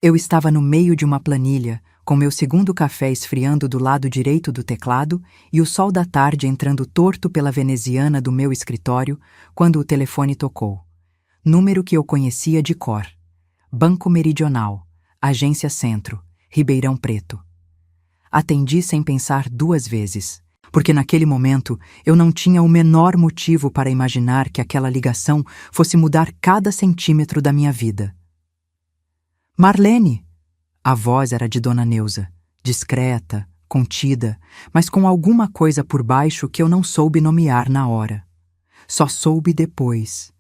Eu estava no meio de uma planilha, com meu segundo café esfriando do lado direito do teclado e o sol da tarde entrando torto pela veneziana do meu escritório, quando o telefone tocou. Número que eu conhecia de cor. Banco Meridional, Agência Centro, Ribeirão Preto. Atendi sem pensar 2 vezes, porque naquele momento eu não tinha o menor motivo para imaginar que aquela ligação fosse mudar cada centímetro da minha vida. Marlene! A voz era de Dona Neuza, discreta, contida, mas com alguma coisa por baixo que eu não soube nomear na hora. Só soube depois.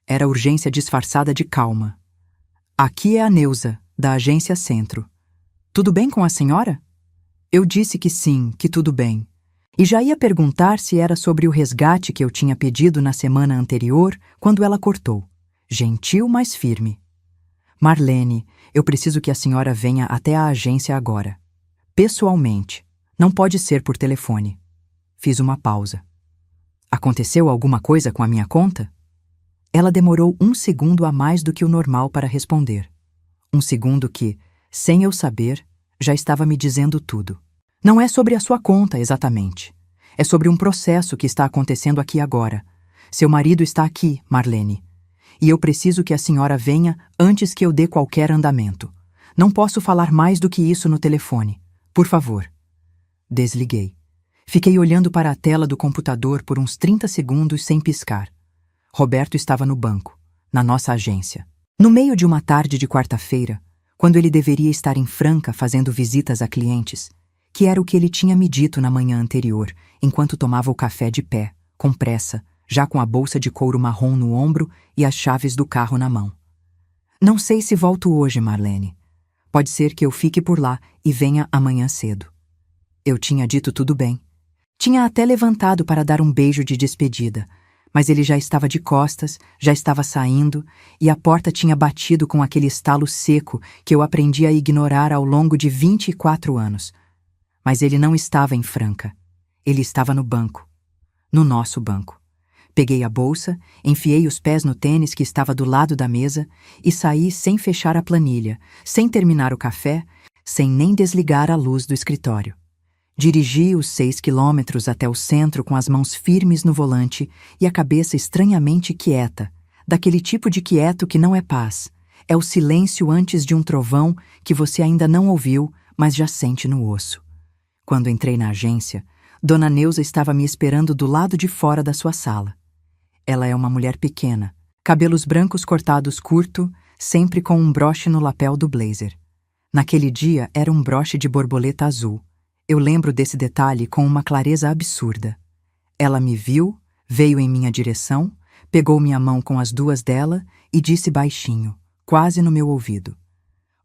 Era urgência disfarçada de calma. Aqui é a Neuza, da Agência Centro. Tudo bem com a senhora? Eu disse que sim, que tudo bem. E já ia perguntar se era sobre o resgate que eu tinha pedido na semana anterior, quando ela cortou. Gentil, mas firme. Marlene, eu preciso que a senhora venha até a agência agora. Pessoalmente. Não pode ser por telefone. Fiz uma pausa. Aconteceu alguma coisa com a minha conta? Ela demorou 1 segundo a mais do que o normal para responder. 1 segundo que, sem eu saber, já estava me dizendo tudo. Não é sobre a sua conta, exatamente. É sobre um processo que está acontecendo aqui agora. Seu marido está aqui, Marlene. E eu preciso que a senhora venha antes que eu dê qualquer andamento. Não posso falar mais do que isso no telefone. Por favor. Desliguei. Fiquei olhando para a tela do computador por uns 30 segundos sem piscar. Roberto estava no banco, na nossa agência. No meio de uma tarde de quarta-feira, quando ele deveria estar em Franca fazendo visitas a clientes, que era o que ele tinha me dito na manhã anterior, enquanto tomava o café de pé, com pressa, já com a bolsa de couro marrom no ombro e as chaves do carro na mão. Não sei se volto hoje, Marlene. Pode ser que eu fique por lá e venha amanhã cedo. Eu tinha dito tudo bem. Tinha até levantado para dar um beijo de despedida, mas ele já estava de costas, já estava saindo, e a porta tinha batido com aquele estalo seco que eu aprendi a ignorar ao longo de 24 anos. Mas ele não estava em Franca. Ele estava no banco. No nosso banco. Peguei a bolsa, enfiei os pés no tênis que estava do lado da mesa e saí sem fechar a planilha, sem terminar o café, sem nem desligar a luz do escritório. Dirigi os 6 quilômetros até o centro com as mãos firmes no volante e a cabeça estranhamente quieta, daquele tipo de quieto que não é paz. É o silêncio antes de um trovão que você ainda não ouviu, mas já sente no osso. Quando entrei na agência, Dona Neuza estava me esperando do lado de fora da sua sala. Ela é uma mulher pequena, cabelos brancos cortados curto, sempre com um broche no lapel do blazer. Naquele dia era um broche de borboleta azul. Eu lembro desse detalhe com uma clareza absurda. Ela me viu, veio em minha direção, pegou minha mão com as 2 dela e disse baixinho, quase no meu ouvido.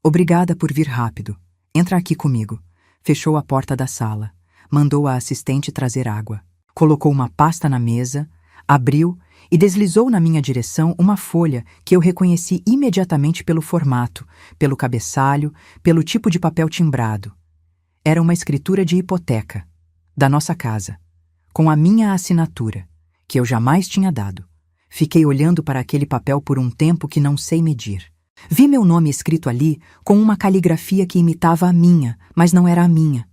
Obrigada por vir rápido. Entra aqui comigo. Fechou a porta da sala. Mandou a assistente trazer água. Colocou uma pasta na mesa, abriu e deslizou na minha direção uma folha que eu reconheci imediatamente pelo formato, pelo cabeçalho, pelo tipo de papel timbrado. Era uma escritura de hipoteca, da nossa casa, com a minha assinatura, que eu jamais tinha dado. Fiquei olhando para aquele papel por um tempo que não sei medir. Vi meu nome escrito ali com uma caligrafia que imitava a minha, mas não era a minha.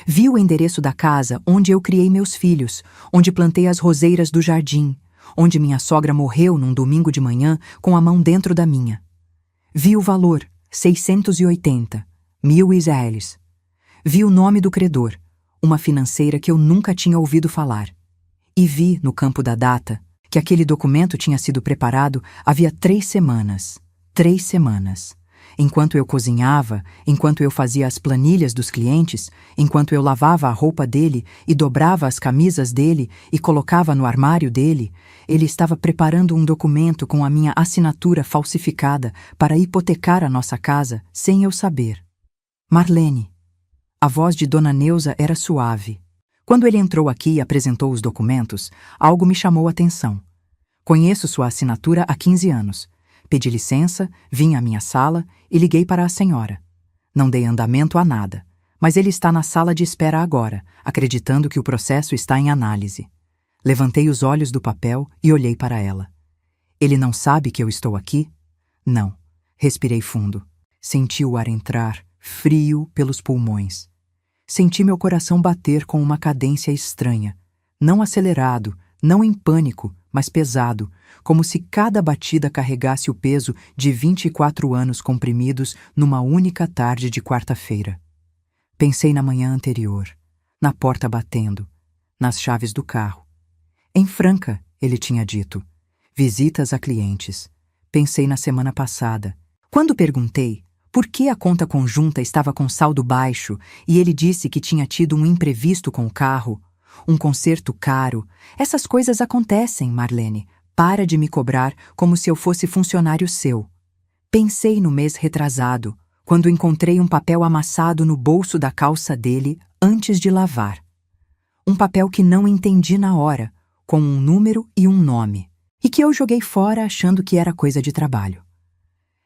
Vi o endereço da casa onde eu criei meus filhos, onde plantei as roseiras do jardim, onde minha sogra morreu num domingo de manhã com a mão dentro da minha. Vi o valor, 680, 1.000 israelis. Vi o nome do credor, uma financeira que eu nunca tinha ouvido falar. E vi, no campo da data, que aquele documento tinha sido preparado havia 3 semanas. 3 semanas. Enquanto eu cozinhava, enquanto eu fazia as planilhas dos clientes, enquanto eu lavava a roupa dele e dobrava as camisas dele e colocava no armário dele, ele estava preparando um documento com a minha assinatura falsificada para hipotecar a nossa casa sem eu saber. Marlene. A voz de Dona Neuza era suave. Quando ele entrou aqui e apresentou os documentos, algo me chamou a atenção. Conheço sua assinatura há 15 anos. Pedi licença, vim à minha sala e liguei para a senhora. Não dei andamento a nada, mas ele está na sala de espera agora, acreditando que o processo está em análise. Levantei os olhos do papel e olhei para ela. Ele não sabe que eu estou aqui? Não. Respirei fundo. Senti o ar entrar, frio, pelos pulmões. Senti meu coração bater com uma cadência estranha, não acelerado, não em pânico, mas pesado, como se cada batida carregasse o peso de 24 anos comprimidos numa única tarde de quarta-feira. Pensei na manhã anterior, na porta batendo, nas chaves do carro. Em Franca, ele tinha dito, visitas a clientes. Pensei na semana passada. Quando perguntei por que a conta conjunta estava com saldo baixo e ele disse que tinha tido um imprevisto com o carro, um conserto caro, essas coisas acontecem, Marlene. Para de me cobrar como se eu fosse funcionário seu. Pensei no mês retrasado, quando encontrei um papel amassado no bolso da calça dele antes de lavar. Um papel que não entendi na hora, com um número e um nome, e que eu joguei fora achando que era coisa de trabalho.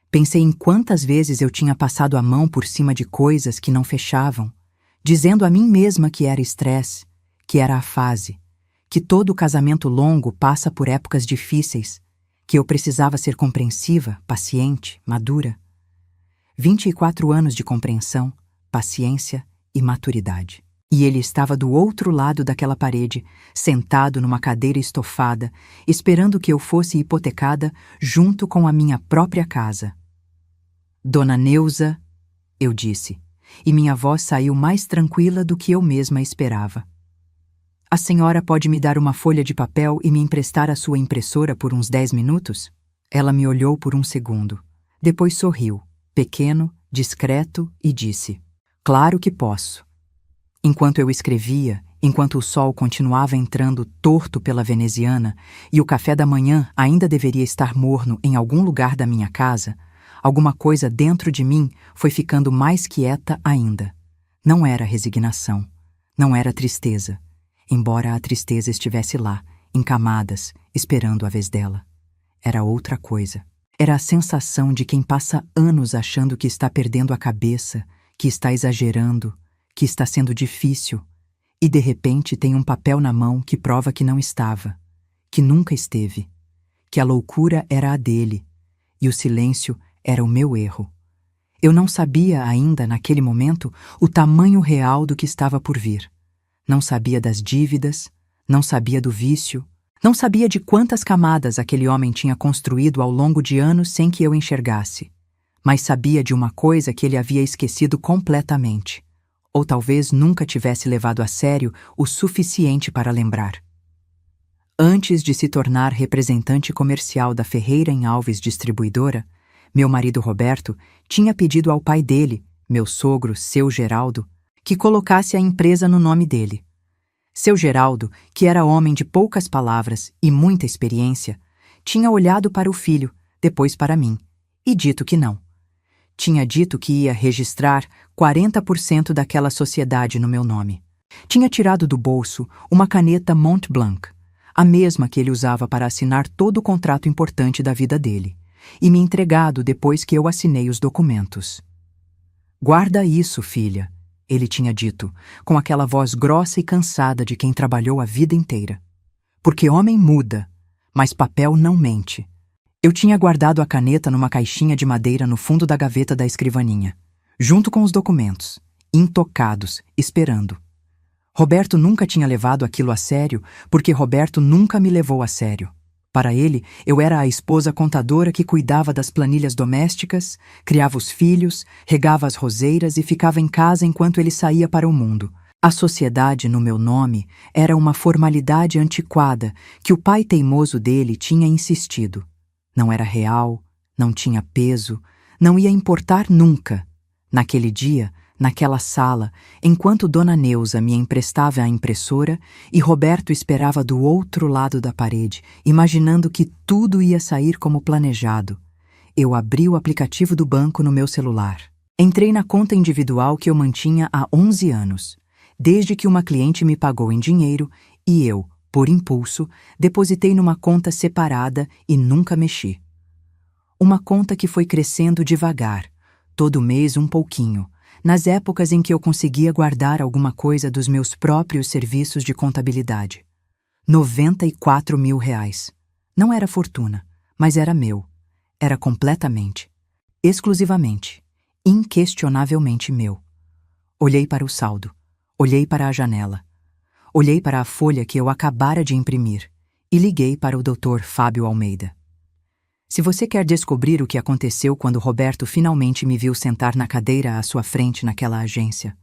Pensei em quantas vezes eu tinha passado a mão por cima de coisas que não fechavam, dizendo a mim mesma que era estresse, que era a fase, que todo casamento longo passa por épocas difíceis, que eu precisava ser compreensiva, paciente, madura. 24 anos de compreensão, paciência e maturidade. E ele estava do outro lado daquela parede, sentado numa cadeira estofada, esperando que eu fosse hipotecada junto com a minha própria casa. Dona Neuza, eu disse, e minha voz saiu mais tranquila do que eu mesma esperava. A senhora pode me dar uma folha de papel e me emprestar a sua impressora por uns 10 minutos? Ela me olhou por um segundo. Depois sorriu, pequeno, discreto, e disse, claro que posso. Enquanto eu escrevia, enquanto o sol continuava entrando torto pela veneziana e o café da manhã ainda deveria estar morno em algum lugar da minha casa, alguma coisa dentro de mim foi ficando mais quieta ainda. Não era resignação, não era tristeza, embora a tristeza estivesse lá, em camadas, esperando a vez dela. Era outra coisa. Era a sensação de quem passa anos achando que está perdendo a cabeça, que está exagerando, que está sendo difícil, e de repente tem um papel na mão que prova que não estava, que nunca esteve, que a loucura era a dele, e o silêncio era o meu erro. Eu não sabia ainda, naquele momento, o tamanho real do que estava por vir. Não sabia das dívidas, não sabia do vício, não sabia de quantas camadas aquele homem tinha construído ao longo de anos sem que eu enxergasse, mas sabia de uma coisa que ele havia esquecido completamente, ou talvez nunca tivesse levado a sério o suficiente para lembrar. Antes de se tornar representante comercial da Ferreira em Alves Distribuidora, meu marido Roberto tinha pedido ao pai dele, meu sogro, seu Geraldo, que colocasse a empresa no nome dele. Seu Geraldo, que era homem de poucas palavras e muita experiência, tinha olhado para o filho, depois para mim, e dito que não. Tinha dito que ia registrar 40% daquela sociedade no meu nome. Tinha tirado do bolso uma caneta Mont Blanc, a mesma que ele usava para assinar todo o contrato importante da vida dele, e me entregado depois que eu assinei os documentos. Guarda isso, filha, ele tinha dito, com aquela voz grossa e cansada de quem trabalhou a vida inteira. Porque homem muda, mas papel não mente. Eu tinha guardado a caneta numa caixinha de madeira no fundo da gaveta da escrivaninha, junto com os documentos, intocados, esperando. Roberto nunca tinha levado aquilo a sério, porque Roberto nunca me levou a sério. Para ele, eu era a esposa contadora que cuidava das planilhas domésticas, criava os filhos, regava as roseiras e ficava em casa enquanto ele saía para o mundo. A sociedade no meu nome era uma formalidade antiquada que o pai teimoso dele tinha insistido. Não era real, não tinha peso, não ia importar nunca. Naquele dia, naquela sala, enquanto Dona Neuza me emprestava a impressora e Roberto esperava do outro lado da parede, imaginando que tudo ia sair como planejado, eu abri o aplicativo do banco no meu celular. Entrei na conta individual que eu mantinha há 11 anos, desde que uma cliente me pagou em dinheiro e eu, por impulso, depositei numa conta separada e nunca mexi. Uma conta que foi crescendo devagar, todo mês um pouquinho, nas épocas em que eu conseguia guardar alguma coisa dos meus próprios serviços de contabilidade. 94 mil reais. Não era fortuna, mas era meu. Era completamente, exclusivamente, inquestionavelmente meu. Olhei para o saldo, olhei para a janela, olhei para a folha que eu acabara de imprimir e liguei para o Dr. Fábio Almeida. Se você quer descobrir o que aconteceu quando Roberto finalmente me viu sentar na cadeira à sua frente naquela agência,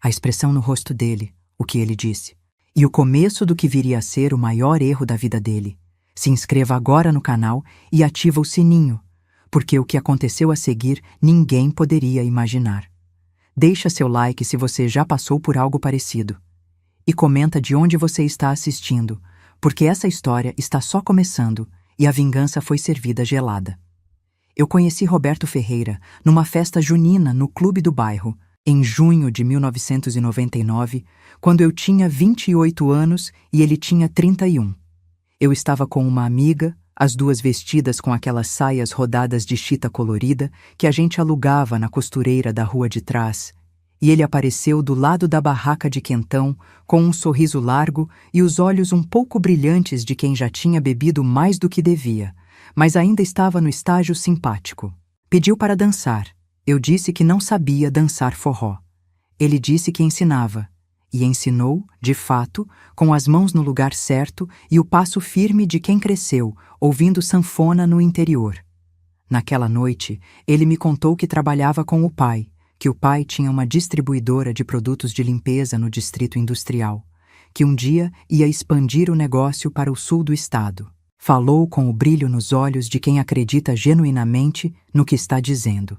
a expressão no rosto dele, o que ele disse, e o começo do que viria a ser o maior erro da vida dele, se inscreva agora no canal e ativa o sininho, porque o que aconteceu a seguir ninguém poderia imaginar. Deixa seu like se você já passou por algo parecido. E comenta de onde você está assistindo, porque essa história está só começando e a vingança foi servida gelada. Eu conheci Roberto Ferreira numa festa junina no clube do bairro, em junho de 1999, quando eu tinha 28 anos e ele tinha 31. Eu estava com uma amiga, as duas vestidas com aquelas saias rodadas de chita colorida que a gente alugava na costureira da rua de trás, e ele apareceu do lado da barraca de quentão com um sorriso largo e os olhos um pouco brilhantes de quem já tinha bebido mais do que devia, mas ainda estava no estágio simpático. Pediu para dançar. Eu disse que não sabia dançar forró. Ele disse que ensinava. E ensinou, de fato, com as mãos no lugar certo e o passo firme de quem cresceu, ouvindo sanfona no interior. Naquela noite, ele me contou que trabalhava com o pai, que o pai tinha uma distribuidora de produtos de limpeza no distrito industrial, que um dia ia expandir o negócio para o sul do estado. Falou com o brilho nos olhos de quem acredita genuinamente no que está dizendo.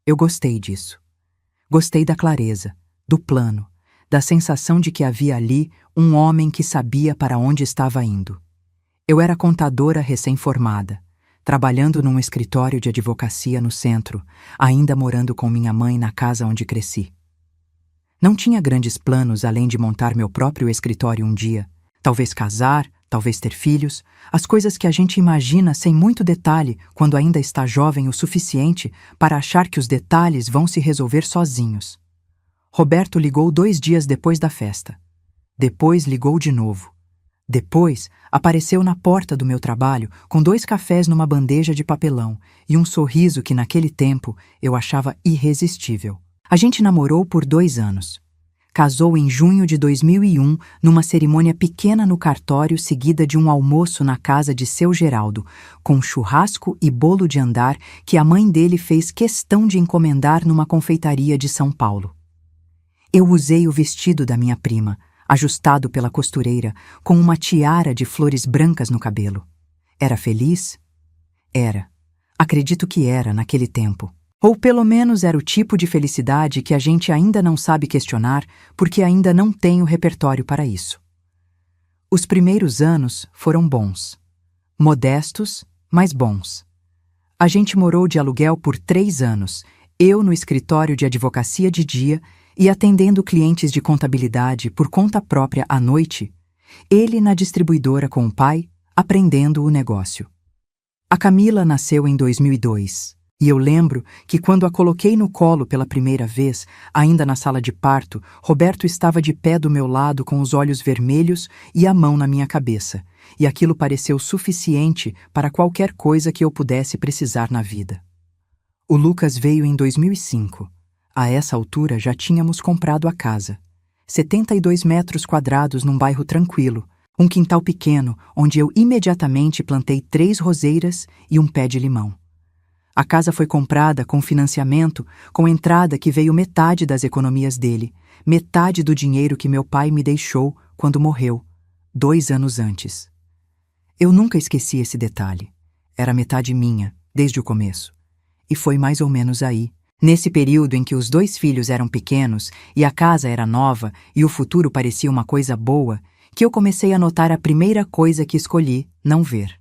Eu gostei disso. Gostei da clareza, do plano, da sensação de que havia ali um homem que sabia para onde estava indo. Eu era contadora recém-formada, trabalhando num escritório de advocacia no centro, ainda morando com minha mãe na casa onde cresci. Não tinha grandes planos além de montar meu próprio escritório um dia, talvez casar, talvez ter filhos, as coisas que a gente imagina sem muito detalhe quando ainda está jovem o suficiente para achar que os detalhes vão se resolver sozinhos. Roberto ligou 2 dias depois da festa. Depois ligou de novo. Depois, apareceu na porta do meu trabalho com 2 cafés numa bandeja de papelão e um sorriso que naquele tempo eu achava irresistível. A gente namorou por 2 anos. Casou em junho de 2001 numa cerimônia pequena no cartório seguida de um almoço na casa de seu Geraldo, com churrasco e bolo de andar que a mãe dele fez questão de encomendar numa confeitaria de São Paulo. Eu usei o vestido da minha prima, ajustado pela costureira, com uma tiara de flores brancas no cabelo. Era feliz? Era. Acredito que era naquele tempo. Ou pelo menos era o tipo de felicidade que a gente ainda não sabe questionar porque ainda não tem o repertório para isso. Os primeiros anos foram bons. Modestos, mas bons. A gente morou de aluguel por 3 anos, eu no escritório de advocacia de dia e atendendo clientes de contabilidade por conta própria à noite, ele na distribuidora com o pai, aprendendo o negócio. A Camila nasceu em 2002, e eu lembro que quando a coloquei no colo pela primeira vez, ainda na sala de parto, Roberto estava de pé do meu lado com os olhos vermelhos e a mão na minha cabeça, e aquilo pareceu suficiente para qualquer coisa que eu pudesse precisar na vida. O Lucas veio em 2005. A essa altura já tínhamos comprado a casa. 72 metros quadrados num bairro tranquilo, um quintal pequeno onde eu imediatamente plantei 3 roseiras e um pé de limão. A casa foi comprada com financiamento, com entrada que veio metade das economias dele, metade do dinheiro que meu pai me deixou quando morreu, 2 anos antes. Eu nunca esqueci esse detalhe. Era metade minha, desde o começo. E foi mais ou menos aí, nesse período em que os 2 filhos eram pequenos e a casa era nova e o futuro parecia uma coisa boa, que eu comecei a notar a primeira coisa que escolhi não ver.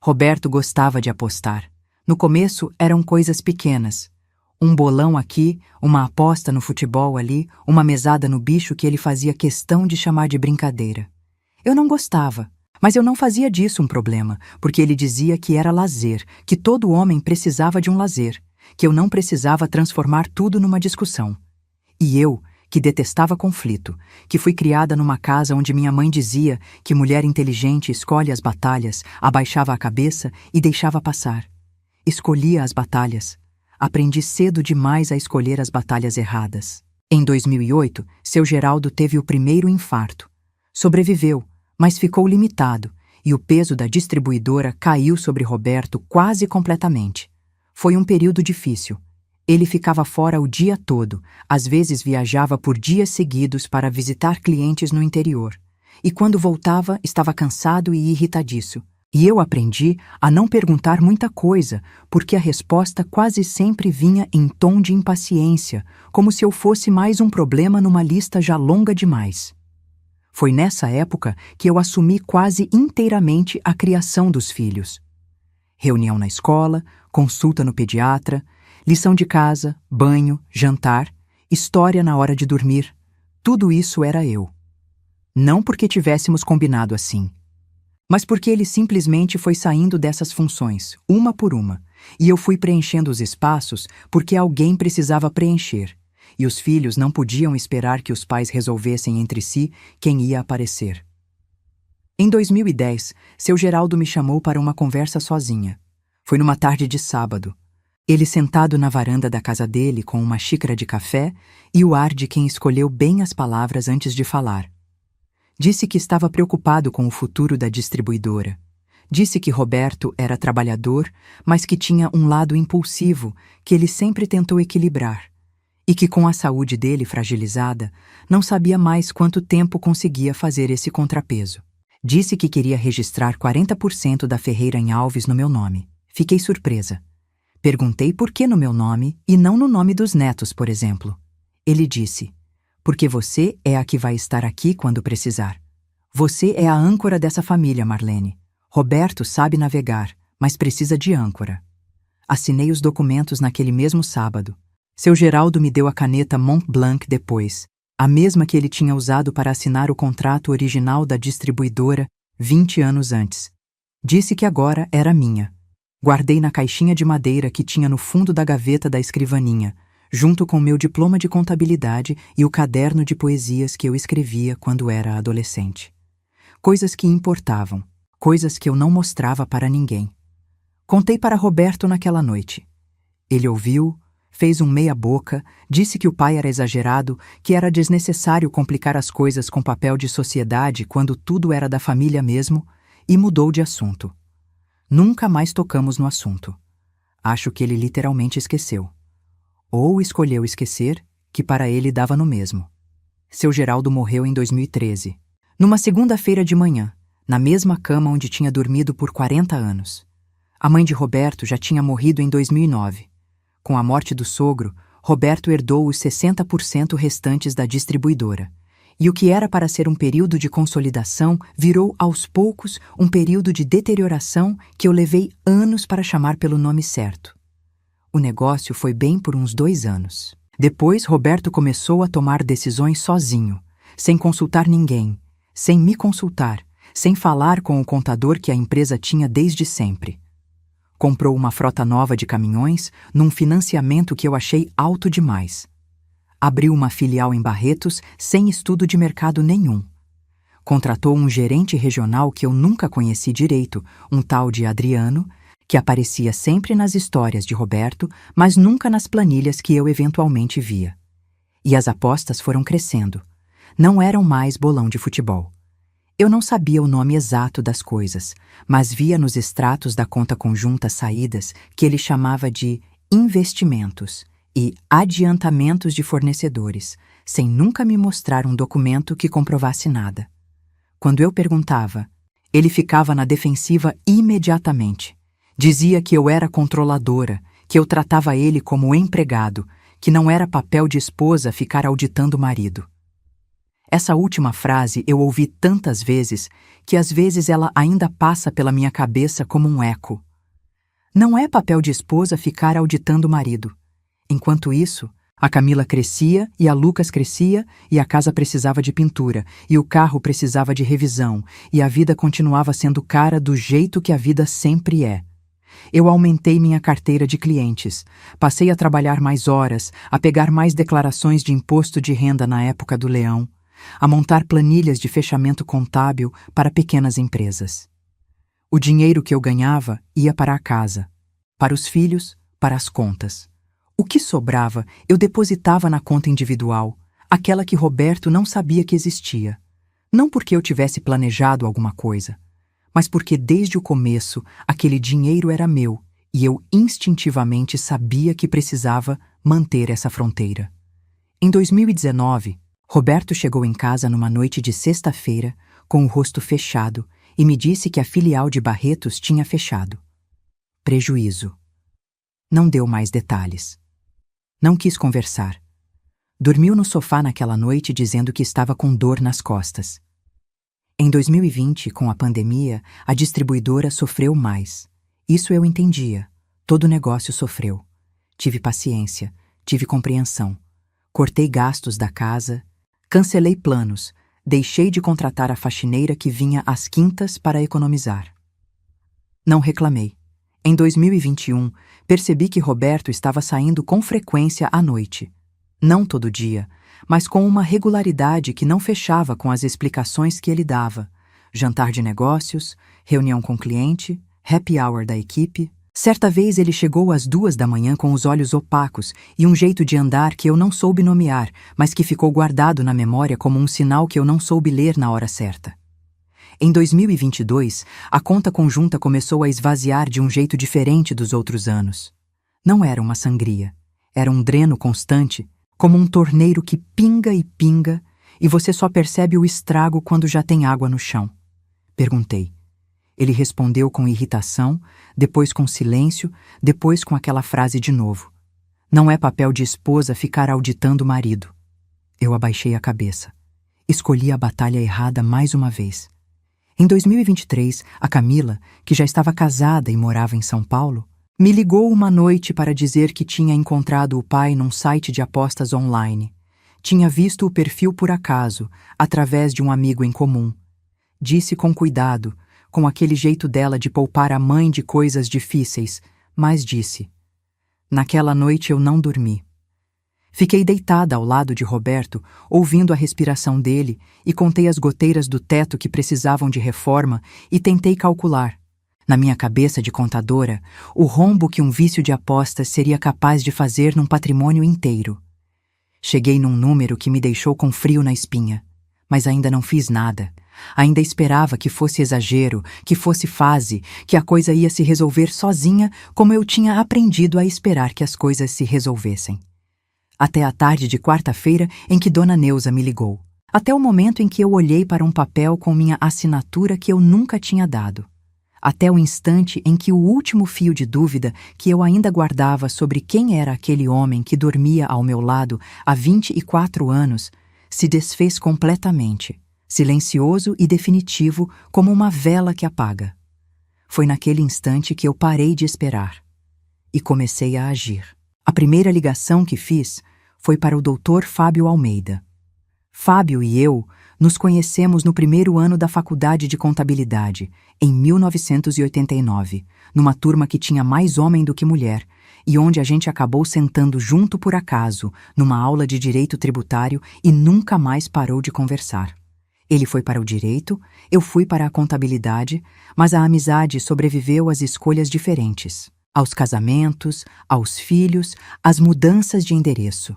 Roberto gostava de apostar. No começo eram coisas pequenas. Um bolão aqui, uma aposta no futebol ali, uma mesada no bicho que ele fazia questão de chamar de brincadeira. Eu não gostava, mas eu não fazia disso um problema, porque ele dizia que era lazer, que todo homem precisava de um lazer, que eu não precisava transformar tudo numa discussão. E eu, que detestava conflito, que fui criada numa casa onde minha mãe dizia que mulher inteligente escolhe as batalhas, abaixava a cabeça e deixava passar. Escolhia as batalhas. Aprendi cedo demais a escolher as batalhas erradas. Em 2008, seu Geraldo teve o primeiro infarto. Sobreviveu, mas ficou limitado, e o peso da distribuidora caiu sobre Roberto quase completamente. Foi um período difícil. Ele ficava fora o dia todo, às vezes viajava por dias seguidos para visitar clientes no interior. E quando voltava, estava cansado e irritadiço. E eu aprendi a não perguntar muita coisa, porque a resposta quase sempre vinha em tom de impaciência, como se eu fosse mais um problema numa lista já longa demais. Foi nessa época que eu assumi quase inteiramente a criação dos filhos. Reunião na escola, consulta no pediatra, lição de casa, banho, jantar, história na hora de dormir. Tudo isso era eu. Não porque tivéssemos combinado assim, mas porque ele simplesmente foi saindo dessas funções, uma por uma, e eu fui preenchendo os espaços porque alguém precisava preencher, e os filhos não podiam esperar que os pais resolvessem entre si quem ia aparecer. Em 2010, seu Geraldo me chamou para uma conversa sozinha. Foi numa tarde de sábado. Ele sentado na varanda da casa dele com uma xícara de café e o ar de quem escolheu bem as palavras antes de falar. Disse que estava preocupado com o futuro da distribuidora. Disse que Roberto era trabalhador, mas que tinha um lado impulsivo que ele sempre tentou equilibrar, e que com a saúde dele fragilizada, não sabia mais quanto tempo conseguia fazer esse contrapeso. Disse que queria registrar 40% da Ferreira em Alves no meu nome. Fiquei surpresa. Perguntei por que no meu nome e não no nome dos netos, por exemplo. Ele disse: porque você é a que vai estar aqui quando precisar. Você é a âncora dessa família, Marlene. Roberto sabe navegar, mas precisa de âncora. Assinei os documentos naquele mesmo sábado. Seu Geraldo me deu a caneta Mont Blanc depois, a mesma que ele tinha usado para assinar o contrato original da distribuidora 20 anos antes. Disse que agora era minha. Guardei na caixinha de madeira que tinha no fundo da gaveta da escrivaninha, junto com meu diploma de contabilidade e o caderno de poesias que eu escrevia quando era adolescente. Coisas que importavam, coisas que eu não mostrava para ninguém. Contei para Roberto naquela noite. Ele ouviu, fez um meia-boca, disse que o pai era exagerado, que era desnecessário complicar as coisas com papel de sociedade quando tudo era da família mesmo, e mudou de assunto. Nunca mais tocamos no assunto. Acho que ele literalmente esqueceu. Ou escolheu esquecer, que para ele dava no mesmo. Seu Geraldo morreu em 2013, numa segunda-feira de manhã, na mesma cama onde tinha dormido por 40 anos. A mãe de Roberto já tinha morrido em 2009. Com a morte do sogro, Roberto herdou os 60% restantes da distribuidora. E o que era para ser um período de consolidação virou, aos poucos, um período de deterioração que eu levei anos para chamar pelo nome certo. O negócio foi bem por uns 2 anos. Depois, Roberto começou a tomar decisões sozinho, sem consultar ninguém, sem me consultar, sem falar com o contador que a empresa tinha desde sempre. Comprou uma frota nova de caminhões num financiamento que eu achei alto demais. Abriu uma filial em Barretos sem estudo de mercado nenhum. Contratou um gerente regional que eu nunca conheci direito, um tal de Adriano, que aparecia sempre nas histórias de Roberto, mas nunca nas planilhas que eu eventualmente via. E as apostas foram crescendo. Não eram mais bolão de futebol. Eu não sabia o nome exato das coisas, mas via nos extratos da conta conjunta saídas que ele chamava de investimentos e adiantamentos de fornecedores, sem nunca me mostrar um documento que comprovasse nada. Quando eu perguntava, ele ficava na defensiva imediatamente. Dizia que eu era controladora, que eu tratava ele como empregado, que não era papel de esposa ficar auditando o marido. Essa última frase eu ouvi tantas vezes que às vezes ela ainda passa pela minha cabeça como um eco. Não é papel de esposa ficar auditando o marido. Enquanto isso, a Camila crescia e a Lucas crescia e a casa precisava de pintura e o carro precisava de revisão e a vida continuava sendo cara do jeito que a vida sempre é. Eu aumentei minha carteira de clientes, passei a trabalhar mais horas, a pegar mais declarações de imposto de renda na época do leão, a montar planilhas de fechamento contábil para pequenas empresas. O dinheiro que eu ganhava ia para a casa, para os filhos, para as contas. O que sobrava eu depositava na conta individual, aquela que Roberto não sabia que existia. Não porque eu tivesse planejado alguma coisa, mas porque desde o começo aquele dinheiro era meu e eu instintivamente sabia que precisava manter essa fronteira. Em 2019, Roberto chegou em casa numa noite de sexta-feira com o rosto fechado e me disse que a filial de Barretos tinha fechado. Prejuízo. Não deu mais detalhes. Não quis conversar. Dormiu no sofá naquela noite dizendo que estava com dor nas costas. Em 2020, com a pandemia, a distribuidora sofreu mais. Isso eu entendia. Todo o negócio sofreu. Tive paciência, tive compreensão. Cortei gastos da casa, cancelei planos, deixei de contratar a faxineira que vinha às quintas para economizar. Não reclamei. Em 2021, percebi que Roberto estava saindo com frequência à noite. Não todo dia, mas com uma regularidade que não fechava com as explicações que ele dava. Jantar de negócios, reunião com cliente, happy hour da equipe. Certa vez ele chegou às 2 da manhã com os olhos opacos e um jeito de andar que eu não soube nomear, mas que ficou guardado na memória como um sinal que eu não soube ler na hora certa. Em 2022, a conta conjunta começou a esvaziar de um jeito diferente dos outros anos. Não era uma sangria. Era um dreno constante, como um torneiro que pinga e você só percebe o estrago quando já tem água no chão. Perguntei. Ele respondeu com irritação, depois com silêncio, depois com aquela frase de novo. Não é papel de esposa ficar auditando o marido. Eu abaixei a cabeça. Escolhi a batalha errada mais uma vez. Em 2023, a Camila, que já estava casada e morava em São Paulo, me ligou uma noite para dizer que tinha encontrado o pai num site de apostas online. Tinha visto o perfil por acaso, através de um amigo em comum. Disse com cuidado, com aquele jeito dela de poupar a mãe de coisas difíceis, mas disse: naquela noite eu não dormi. Fiquei deitada ao lado de Roberto, ouvindo a respiração dele, e contei as goteiras do teto que precisavam de reforma e tentei calcular, na minha cabeça de contadora, o rombo que um vício de apostas seria capaz de fazer num patrimônio inteiro. Cheguei num número que me deixou com frio na espinha, mas ainda não fiz nada. Ainda esperava que fosse exagero, que fosse fase, que a coisa ia se resolver sozinha, como eu tinha aprendido a esperar que as coisas se resolvessem. Até a tarde de quarta-feira em que Dona Neuza me ligou. Até o momento em que eu olhei para um papel com minha assinatura que eu nunca tinha dado. Até o instante em que o último fio de dúvida que eu ainda guardava sobre quem era aquele homem que dormia ao meu lado há 24 anos se desfez completamente, silencioso e definitivo como uma vela que apaga. Foi naquele instante que eu parei de esperar e comecei a agir. A primeira ligação que fiz foi para o Dr. Fábio Almeida. Fábio e eu nos conhecemos no primeiro ano da faculdade de contabilidade, em 1989, numa turma que tinha mais homem do que mulher, e onde a gente acabou sentando junto por acaso, numa aula de direito tributário e nunca mais parou de conversar. Ele foi para o direito, eu fui para a contabilidade, mas a amizade sobreviveu às escolhas diferentes, aos casamentos, aos filhos, às mudanças de endereço.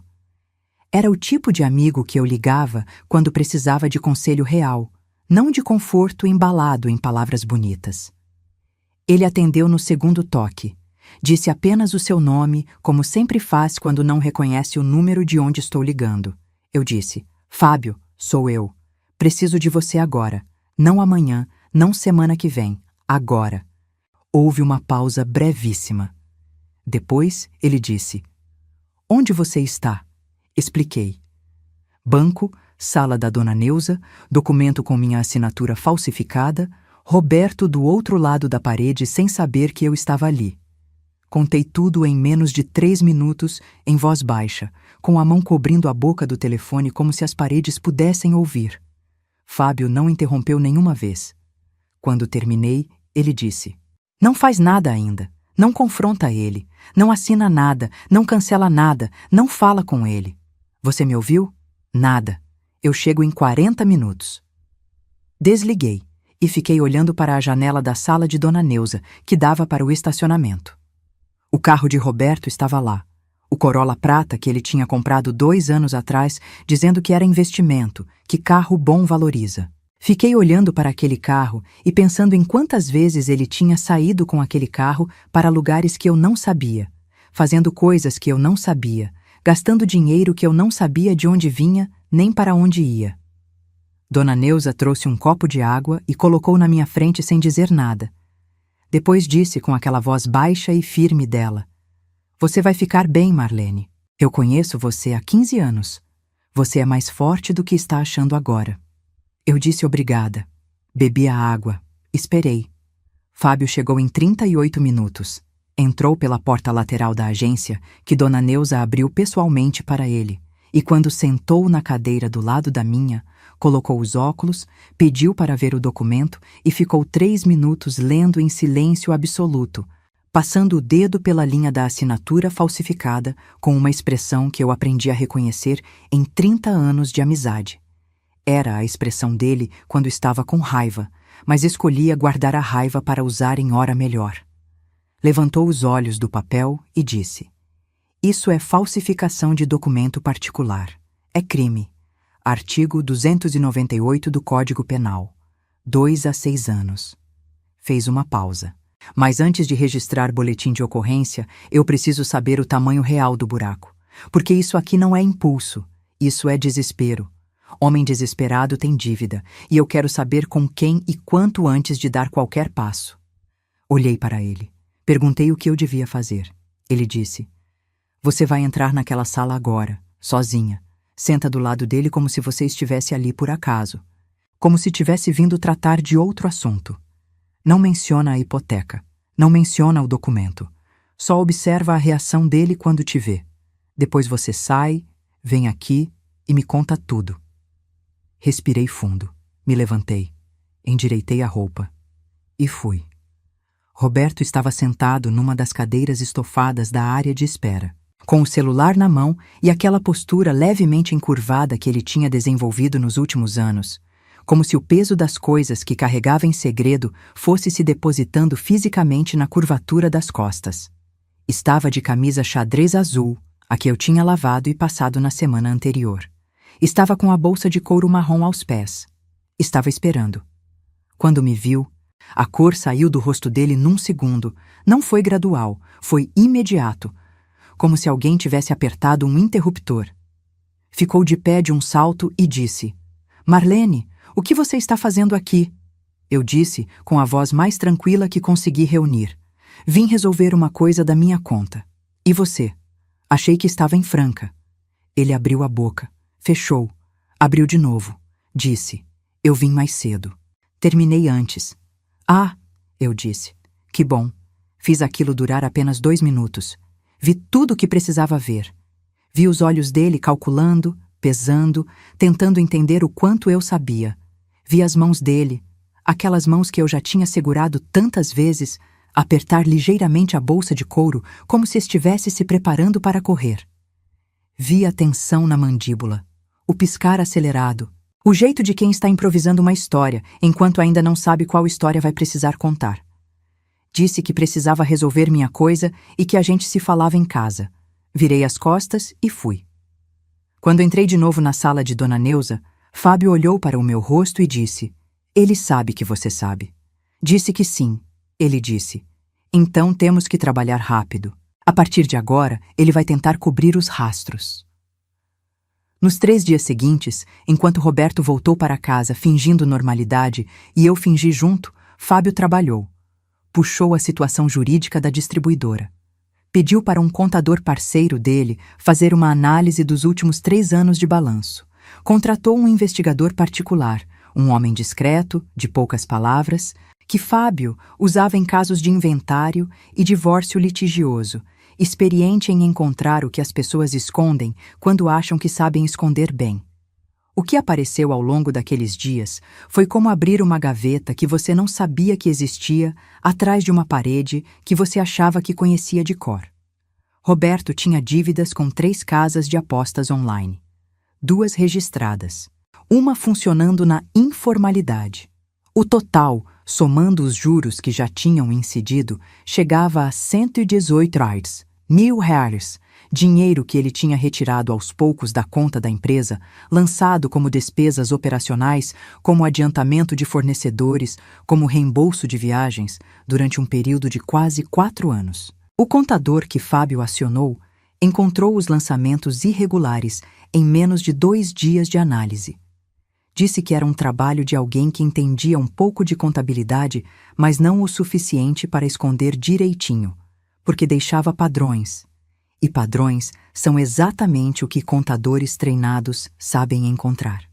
Era o tipo de amigo que eu ligava quando precisava de conselho real, não de conforto embalado em palavras bonitas. Ele atendeu no segundo toque. Disse apenas o seu nome, como sempre faz quando não reconhece o número de onde estou ligando. Eu disse: Fábio, sou eu. Preciso de você agora. Não amanhã, não semana que vem. Agora. Houve uma pausa brevíssima. Depois, ele disse: Onde você está? Expliquei. Banco, sala da Dona Neuza, documento com minha assinatura falsificada, Roberto do outro lado da parede sem saber que eu estava ali. Contei tudo em menos de 3 minutos, em voz baixa, com a mão cobrindo a boca do telefone como se as paredes pudessem ouvir. Fábio não interrompeu nenhuma vez. Quando terminei, ele disse: Não faz nada ainda. Não confronta ele. Não assina nada. Não cancela nada. Não fala com ele. Você me ouviu? Nada. Eu chego em 40 minutos. Desliguei e fiquei olhando para a janela da sala de Dona Neuza, que dava para o estacionamento. O carro de Roberto estava lá. O Corolla prata que ele tinha comprado 2 anos atrás, dizendo que era investimento, que carro bom valoriza. Fiquei olhando para aquele carro e pensando em quantas vezes ele tinha saído com aquele carro para lugares que eu não sabia, fazendo coisas que eu não sabia, gastando dinheiro que eu não sabia de onde vinha nem para onde ia. Dona Neuza trouxe um copo de água e colocou na minha frente sem dizer nada. Depois disse com aquela voz baixa e firme dela: "Você vai ficar bem, Marlene. Eu conheço você há 15 anos. Você é mais forte do que está achando agora." Eu disse obrigada. Bebi a água. Esperei. Fábio chegou em 38 minutos. Entrou pela porta lateral da agência, que Dona Neuza abriu pessoalmente para ele, e quando sentou na cadeira do lado da minha, colocou os óculos, pediu para ver o documento e ficou 3 minutos lendo em silêncio absoluto, passando o dedo pela linha da assinatura falsificada com uma expressão que eu aprendi a reconhecer em 30 anos de amizade. Era a expressão dele quando estava com raiva, mas escolhia guardar a raiva para usar em hora melhor. Levantou os olhos do papel e disse: "Isso é falsificação de documento particular. É crime. Artigo 298 do Código Penal. 2 a 6 anos." Fez uma pausa. "Mas antes de registrar boletim de ocorrência, eu preciso saber o tamanho real do buraco. Porque isso aqui não é impulso. Isso é desespero. Homem desesperado tem dívida, e eu quero saber com quem e quanto antes de dar qualquer passo." Olhei para ele. Perguntei o que eu devia fazer. Ele disse: "Você vai entrar naquela sala agora, sozinha. Senta do lado dele como se você estivesse ali por acaso. Como se tivesse vindo tratar de outro assunto. Não menciona a hipoteca. Não menciona o documento. Só observa a reação dele quando te vê. Depois você sai, vem aqui e me conta tudo." Respirei fundo, me levantei, endireitei a roupa e fui. Roberto estava sentado numa das cadeiras estofadas da área de espera, com o celular na mão e aquela postura levemente encurvada que ele tinha desenvolvido nos últimos anos, como se o peso das coisas que carregava em segredo fosse se depositando fisicamente na curvatura das costas. Estava de camisa xadrez azul, a que eu tinha lavado e passado na semana anterior. Estava com a bolsa de couro marrom aos pés. Estava esperando. Quando me viu, a cor saiu do rosto dele num segundo. Não foi gradual, foi imediato, como se alguém tivesse apertado um interruptor. Ficou de pé de um salto e disse: "Marlene, o que você está fazendo aqui?" Eu disse, com a voz mais tranquila que consegui reunir: "Vim resolver uma coisa da minha conta. E você?" Achei que estava em Franca. Ele abriu a boca. Fechou. Abriu de novo. Disse: "Eu vim mais cedo. Terminei antes." "Ah", eu disse. "Que bom. Fiz aquilo durar apenas 2 minutos. Vi tudo o que precisava ver. Vi os olhos dele calculando, pesando, tentando entender o quanto eu sabia. Vi as mãos dele, aquelas mãos que eu já tinha segurado tantas vezes, apertar ligeiramente a bolsa de couro como se estivesse se preparando para correr. Vi a tensão na mandíbula, o piscar acelerado, o jeito de quem está improvisando uma história, enquanto ainda não sabe qual história vai precisar contar. Disse que precisava resolver minha coisa e que a gente se falava em casa. Virei as costas e fui. Quando entrei de novo na sala de Dona Neuza, Fábio olhou para o meu rosto e disse: "Ele sabe que você sabe." Disse que sim. Ele disse: "Então temos que trabalhar rápido. A partir de agora, ele vai tentar cobrir os rastros." Nos 3 dias seguintes, enquanto Roberto voltou para casa fingindo normalidade e eu fingi junto, Fábio trabalhou. Puxou a situação jurídica da distribuidora. Pediu para um contador parceiro dele fazer uma análise dos últimos 3 anos de balanço. Contratou um investigador particular, um homem discreto, de poucas palavras, que Fábio usava em casos de inventário e divórcio litigioso, experiente em encontrar o que as pessoas escondem quando acham que sabem esconder bem. O que apareceu ao longo daqueles dias foi como abrir uma gaveta que você não sabia que existia atrás de uma parede que você achava que conhecia de cor. Roberto tinha dívidas com 3 casas de apostas online. 2 registradas. Uma funcionando na informalidade. O total, somando os juros que já tinham incidido, chegava a 118 reais, R$1.000, dinheiro que ele tinha retirado aos poucos da conta da empresa, lançado como despesas operacionais, como adiantamento de fornecedores, como reembolso de viagens, durante um período de quase 4 anos. O contador que Fábio acionou encontrou os lançamentos irregulares em menos de 2 dias de análise. Disse que era um trabalho de alguém que entendia um pouco de contabilidade, mas não o suficiente para esconder direitinho, porque deixava padrões. E padrões são exatamente o que contadores treinados sabem encontrar.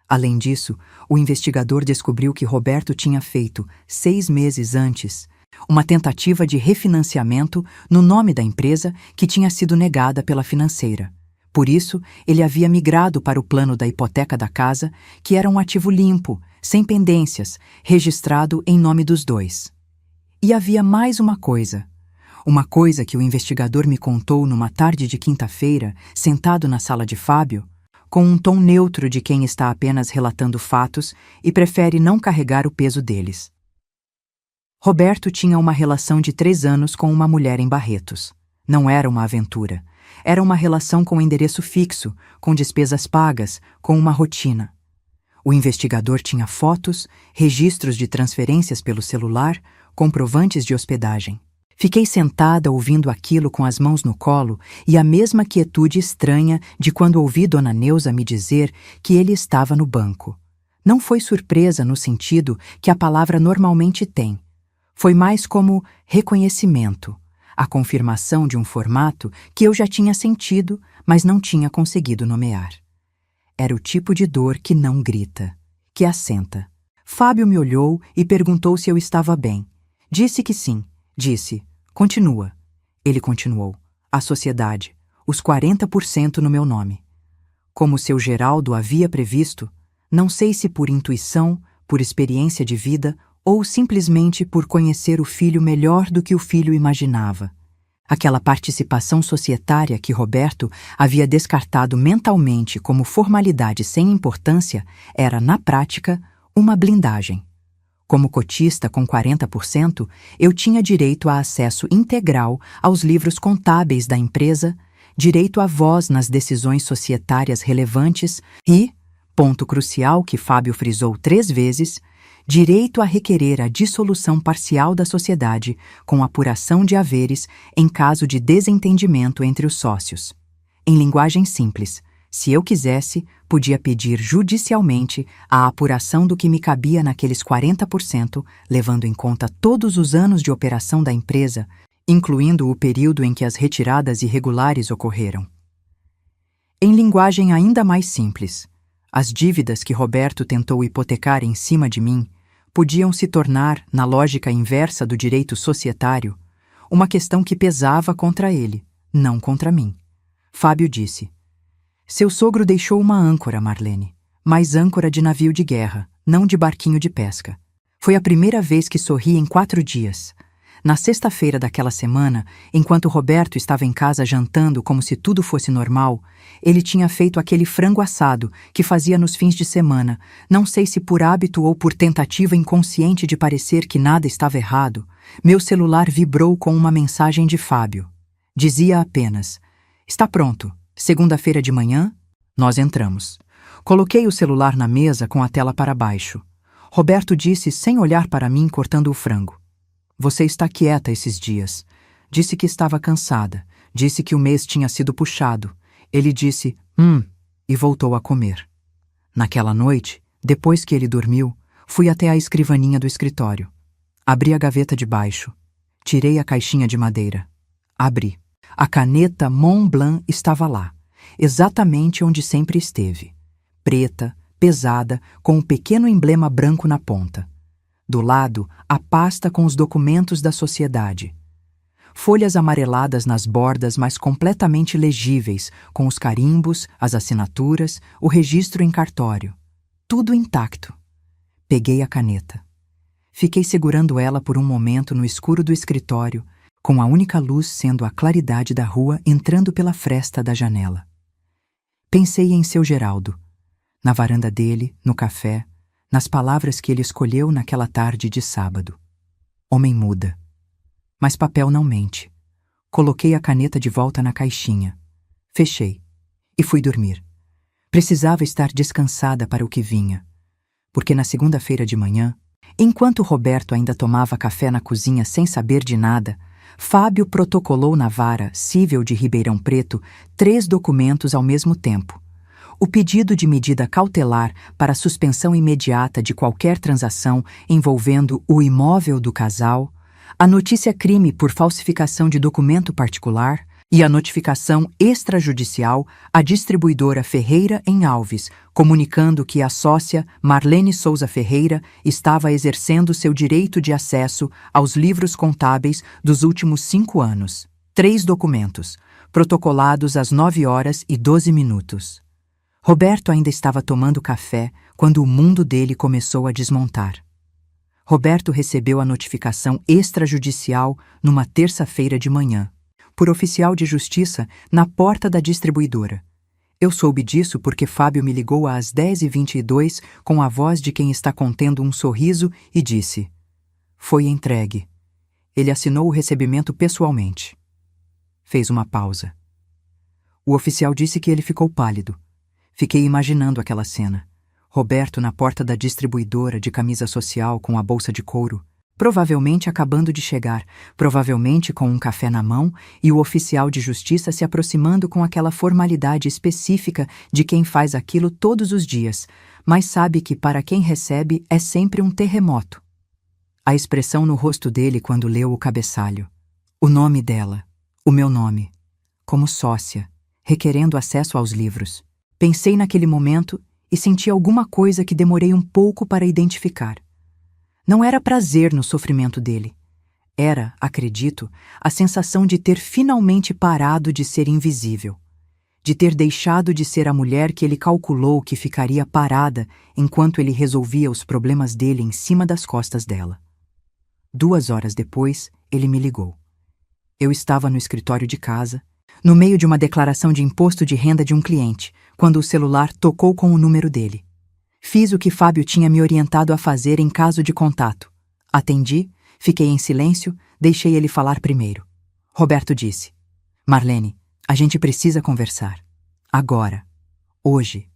Além disso, o investigador descobriu que Roberto tinha feito, 6 meses antes, uma tentativa de refinanciamento no nome da empresa que tinha sido negada pela financeira. Por isso, ele havia migrado para o plano da hipoteca da casa, que era um ativo limpo, sem pendências, registrado em nome dos dois. E havia mais uma coisa que o investigador me contou numa tarde de quinta-feira, sentado na sala de Fábio, com um tom neutro de quem está apenas relatando fatos e prefere não carregar o peso deles. Roberto tinha uma relação de 3 anos com uma mulher em Barretos. Não era uma aventura. Era uma relação com endereço fixo, com despesas pagas, com uma rotina. O investigador tinha fotos, registros de transferências pelo celular, comprovantes de hospedagem. Fiquei sentada ouvindo aquilo com as mãos no colo e a mesma quietude estranha de quando ouvi Dona Neuza me dizer que ele estava no banco. Não foi surpresa no sentido que a palavra normalmente tem. Foi mais como reconhecimento, a confirmação de um formato que eu já tinha sentido, mas não tinha conseguido nomear. Era o tipo de dor que não grita, que assenta. Fábio me olhou e perguntou se eu estava bem. Disse que sim. Disse, continua. Ele continuou, a sociedade, os 40% no meu nome. Como seu Geraldo havia previsto, não sei se por intuição, por experiência de vida ou simplesmente por conhecer o filho melhor do que o filho imaginava. Aquela participação societária que Roberto havia descartado mentalmente como formalidade sem importância era, na prática, uma blindagem. Como cotista com 40%, eu tinha direito a acesso integral aos livros contábeis da empresa, direito à voz nas decisões societárias relevantes e, ponto crucial que Fábio frisou 3 vezes, direito a requerer a dissolução parcial da sociedade com apuração de haveres em caso de desentendimento entre os sócios. Em linguagem simples, se eu quisesse, podia pedir judicialmente a apuração do que me cabia naqueles 40%, levando em conta todos os anos de operação da empresa, incluindo o período em que as retiradas irregulares ocorreram. Em linguagem ainda mais simples, as dívidas que Roberto tentou hipotecar em cima de mim podiam se tornar, na lógica inversa do direito societário, uma questão que pesava contra ele, não contra mim. Fábio disse, seu sogro deixou uma âncora, Marlene, mas âncora de navio de guerra, não de barquinho de pesca. Foi a primeira vez que sorri em 4 dias. Na sexta-feira daquela semana, enquanto Roberto estava em casa jantando como se tudo fosse normal, ele tinha feito aquele frango assado que fazia nos fins de semana, não sei se por hábito ou por tentativa inconsciente de parecer que nada estava errado. Meu celular vibrou com uma mensagem de Fábio. Dizia apenas, está pronto, segunda-feira de manhã, nós entramos. Coloquei o celular na mesa com a tela para baixo. Roberto disse sem olhar para mim cortando o frango. Você está quieta esses dias. Disse que estava cansada. Disse que o mês tinha sido puxado. Ele disse, e voltou a comer. Naquela noite, depois que ele dormiu, fui até a escrivaninha do escritório. Abri a gaveta de baixo. Tirei a caixinha de madeira. Abri. A caneta Mont Blanc estava lá, exatamente onde sempre esteve. Preta, pesada, com um pequeno emblema branco na ponta. Do lado, a pasta com os documentos da sociedade. Folhas amareladas nas bordas, mas completamente legíveis, com os carimbos, as assinaturas, o registro em cartório. Tudo intacto. Peguei a caneta. Fiquei segurando ela por um momento no escuro do escritório, com a única luz sendo a claridade da rua entrando pela fresta da janela. Pensei em seu Geraldo, na varanda dele, no café, nas palavras que ele escolheu naquela tarde de sábado. Homem muda. Mas papel não mente. coloquei a caneta de volta na caixinha. Fechei e fui dormir. Precisava estar descansada para o que vinha, porque na segunda-feira de manhã, enquanto Roberto ainda tomava café na cozinha sem saber de nada, Fábio protocolou na vara cível de Ribeirão Preto 3 documentos ao mesmo tempo. O pedido de medida cautelar para suspensão imediata de qualquer transação envolvendo o imóvel do casal, a notícia-crime por falsificação de documento particular e a notificação extrajudicial à distribuidora Ferreira em Alves, comunicando que a sócia Marlene Souza Ferreira estava exercendo seu direito de acesso aos livros contábeis dos últimos 5 anos. 3 documentos, protocolados às 9h12. Roberto ainda estava tomando café quando o mundo dele começou a desmontar. Roberto recebeu a notificação extrajudicial numa terça-feira de manhã, por oficial de justiça na porta da distribuidora. Eu soube disso porque Fábio me ligou às 10h22 com a voz de quem está contendo um sorriso e disse: "Foi entregue." Ele assinou o recebimento pessoalmente. Fez uma pausa. O oficial disse que ele ficou pálido. Fiquei imaginando aquela cena. Roberto na porta da distribuidora de camisa social com a bolsa de couro, provavelmente acabando de chegar, provavelmente com um café na mão, e o oficial de justiça se aproximando com aquela formalidade específica de quem faz aquilo todos os dias, mas sabe que para quem recebe é sempre um terremoto. A expressão no rosto dele quando leu o cabeçalho. O nome dela, o meu nome, como sócia, requerendo acesso aos livros. Pensei naquele momento e senti alguma coisa que demorei um pouco para identificar. Não era prazer no sofrimento dele. Era, acredito, a sensação de ter finalmente parado de ser invisível, de ter deixado de ser a mulher que ele calculou que ficaria parada enquanto ele resolvia os problemas dele em cima das costas dela. 2 horas depois, ele me ligou. Eu estava no escritório de casa, no meio de uma declaração de imposto de renda de um cliente, quando o celular tocou com o número dele. Fiz o que Fábio tinha me orientado a fazer em caso de contato. Atendi, fiquei em silêncio, deixei ele falar primeiro. Roberto disse: "Marlene, a gente precisa conversar. Agora. Hoje."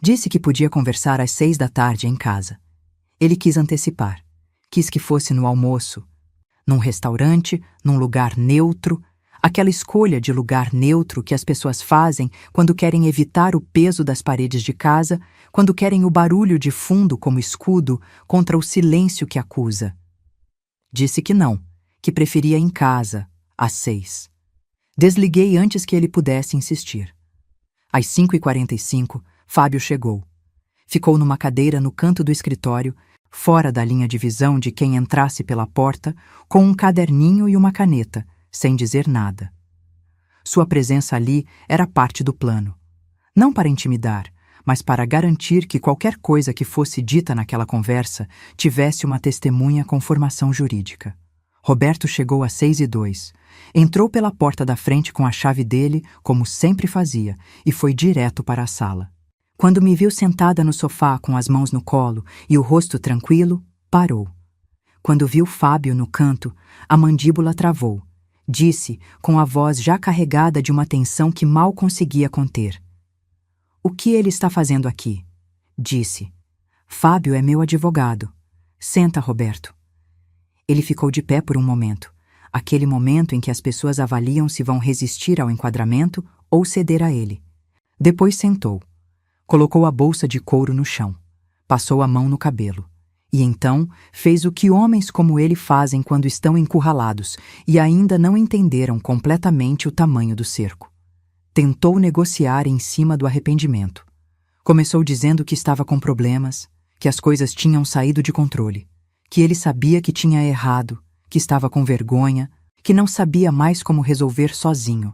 Disse que podia conversar às 6 da tarde em casa. Ele quis antecipar. Quis que fosse no almoço, num restaurante, num lugar neutro, aquela escolha de lugar neutro que as pessoas fazem quando querem evitar o peso das paredes de casa, quando querem o barulho de fundo como escudo contra o silêncio que acusa. Disse que não, que preferia em casa, às 6. Desliguei antes que ele pudesse insistir. Às 5h45, Fábio chegou. Ficou numa cadeira no canto do escritório, fora da linha de visão de quem entrasse pela porta, com um caderninho e uma caneta, sem dizer nada. Sua presença ali era parte do plano. Não para intimidar, mas para garantir que qualquer coisa que fosse dita naquela conversa tivesse uma testemunha com formação jurídica. Roberto chegou às 6h02. Entrou pela porta da frente com a chave dele, como sempre fazia, e foi direto para a sala. Quando me viu sentada no sofá com as mãos no colo e o rosto tranquilo, parou. Quando viu Fábio no canto, a mandíbula travou. Disse, com a voz já carregada de uma tensão que mal conseguia conter: "O que ele está fazendo aqui?" Disse: "Fábio é meu advogado. Senta, Roberto." Ele ficou de pé por um momento, aquele momento em que as pessoas avaliam se vão resistir ao enquadramento ou ceder a ele. Depois sentou. Colocou a bolsa de couro no chão, passou a mão no cabelo, e então fez o que homens como ele fazem quando estão encurralados e ainda não entenderam completamente o tamanho do cerco. Tentou negociar em cima do arrependimento. Começou dizendo que estava com problemas, que as coisas tinham saído de controle, que ele sabia que tinha errado, que estava com vergonha, que não sabia mais como resolver sozinho.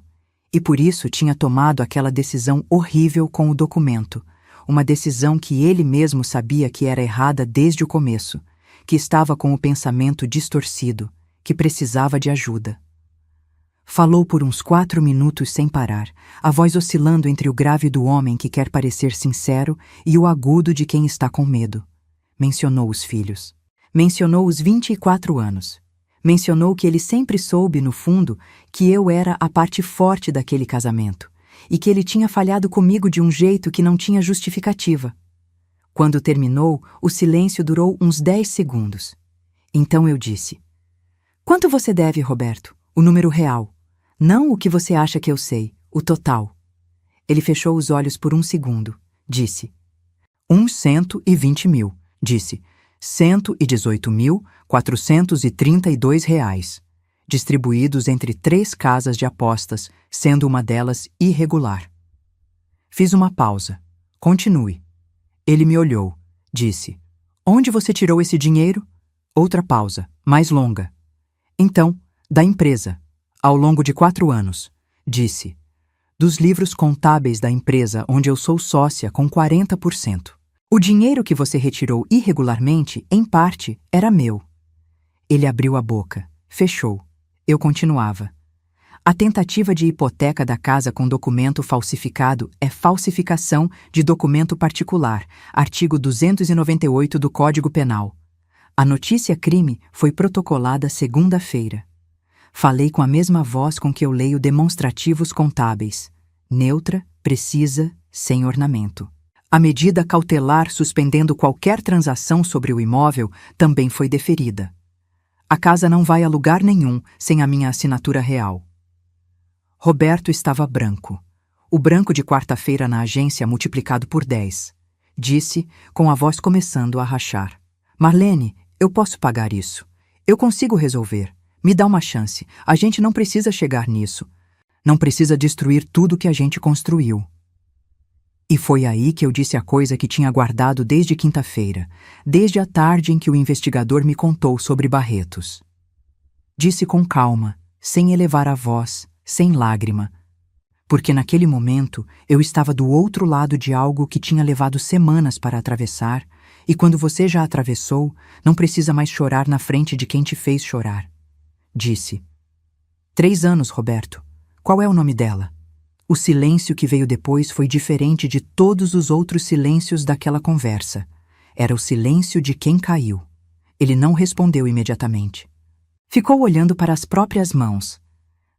E por isso tinha tomado aquela decisão horrível com o documento, uma decisão que ele mesmo sabia que era errada desde o começo, que estava com o pensamento distorcido, que precisava de ajuda. Falou por uns 4 minutos sem parar, a voz oscilando entre o grave do homem que quer parecer sincero e o agudo de quem está com medo. Mencionou os filhos. Mencionou os 24 anos. Mencionou que ele sempre soube, no fundo, que eu era a parte forte daquele casamento e que ele tinha falhado comigo de um jeito que não tinha justificativa. Quando terminou, o silêncio durou uns 10 segundos. Então eu disse: "Quanto você deve, Roberto? O número real. Não o que você acha que eu sei, o total." Ele fechou os olhos por um segundo. Disse: "Uns 120 mil." Disse: R$ 118.432, distribuídos entre 3 casas de apostas, sendo uma delas irregular. Fiz uma pausa. "Continue." Ele me olhou. Disse: "Onde você tirou esse dinheiro?" Outra pausa, mais longa. "Então, da empresa, ao longo de 4 anos." Disse: "Dos livros contábeis da empresa onde eu sou sócia com 40%. O dinheiro que você retirou irregularmente, em parte, era meu." Ele abriu a boca, fechou. Eu continuava: "A tentativa de hipoteca da casa com documento falsificado é falsificação de documento particular, artigo 298 do Código Penal. A notícia-crime foi protocolada segunda-feira. Falei com a mesma voz com que eu leio demonstrativos contábeis, neutra, precisa, sem ornamento. A medida cautelar suspendendo qualquer transação sobre o imóvel também foi deferida. A casa não vai a lugar nenhum sem a minha assinatura real." Roberto estava branco. O branco de quarta-feira na agência multiplicado por 10. Disse, com a voz começando a rachar: "Marlene, eu posso pagar isso. Eu consigo resolver. Me dá uma chance. A gente não precisa chegar nisso. Não precisa destruir tudo que a gente construiu." E foi aí que eu disse a coisa que tinha guardado desde quinta-feira, desde a tarde em que o investigador me contou sobre Barretos. Disse com calma, sem elevar a voz, sem lágrima, porque naquele momento eu estava do outro lado de algo que tinha levado semanas para atravessar, e quando você já atravessou, não precisa mais chorar na frente de quem te fez chorar. Disse: 3 anos, Roberto. Qual é o nome dela? O silêncio que veio depois foi diferente de todos os outros silêncios daquela conversa. Era o silêncio de quem caiu. Ele não respondeu imediatamente. Ficou olhando para as próprias mãos.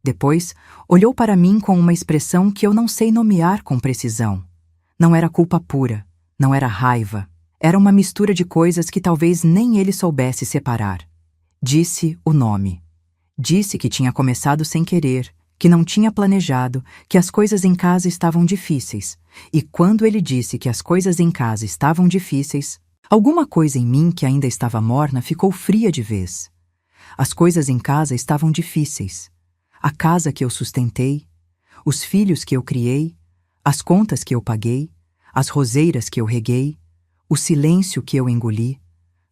Depois, olhou para mim com uma expressão que eu não sei nomear com precisão. Não era culpa pura, não era raiva. Era uma mistura de coisas que talvez nem ele soubesse separar. Disse o nome. Disse que tinha começado sem querer, que não tinha planejado, que as coisas em casa estavam difíceis. E quando ele disse que as coisas em casa estavam difíceis, alguma coisa em mim que ainda estava morna ficou fria de vez. As coisas em casa estavam difíceis. A casa que eu sustentei, os filhos que eu criei, as contas que eu paguei, as roseiras que eu reguei, o silêncio que eu engoli,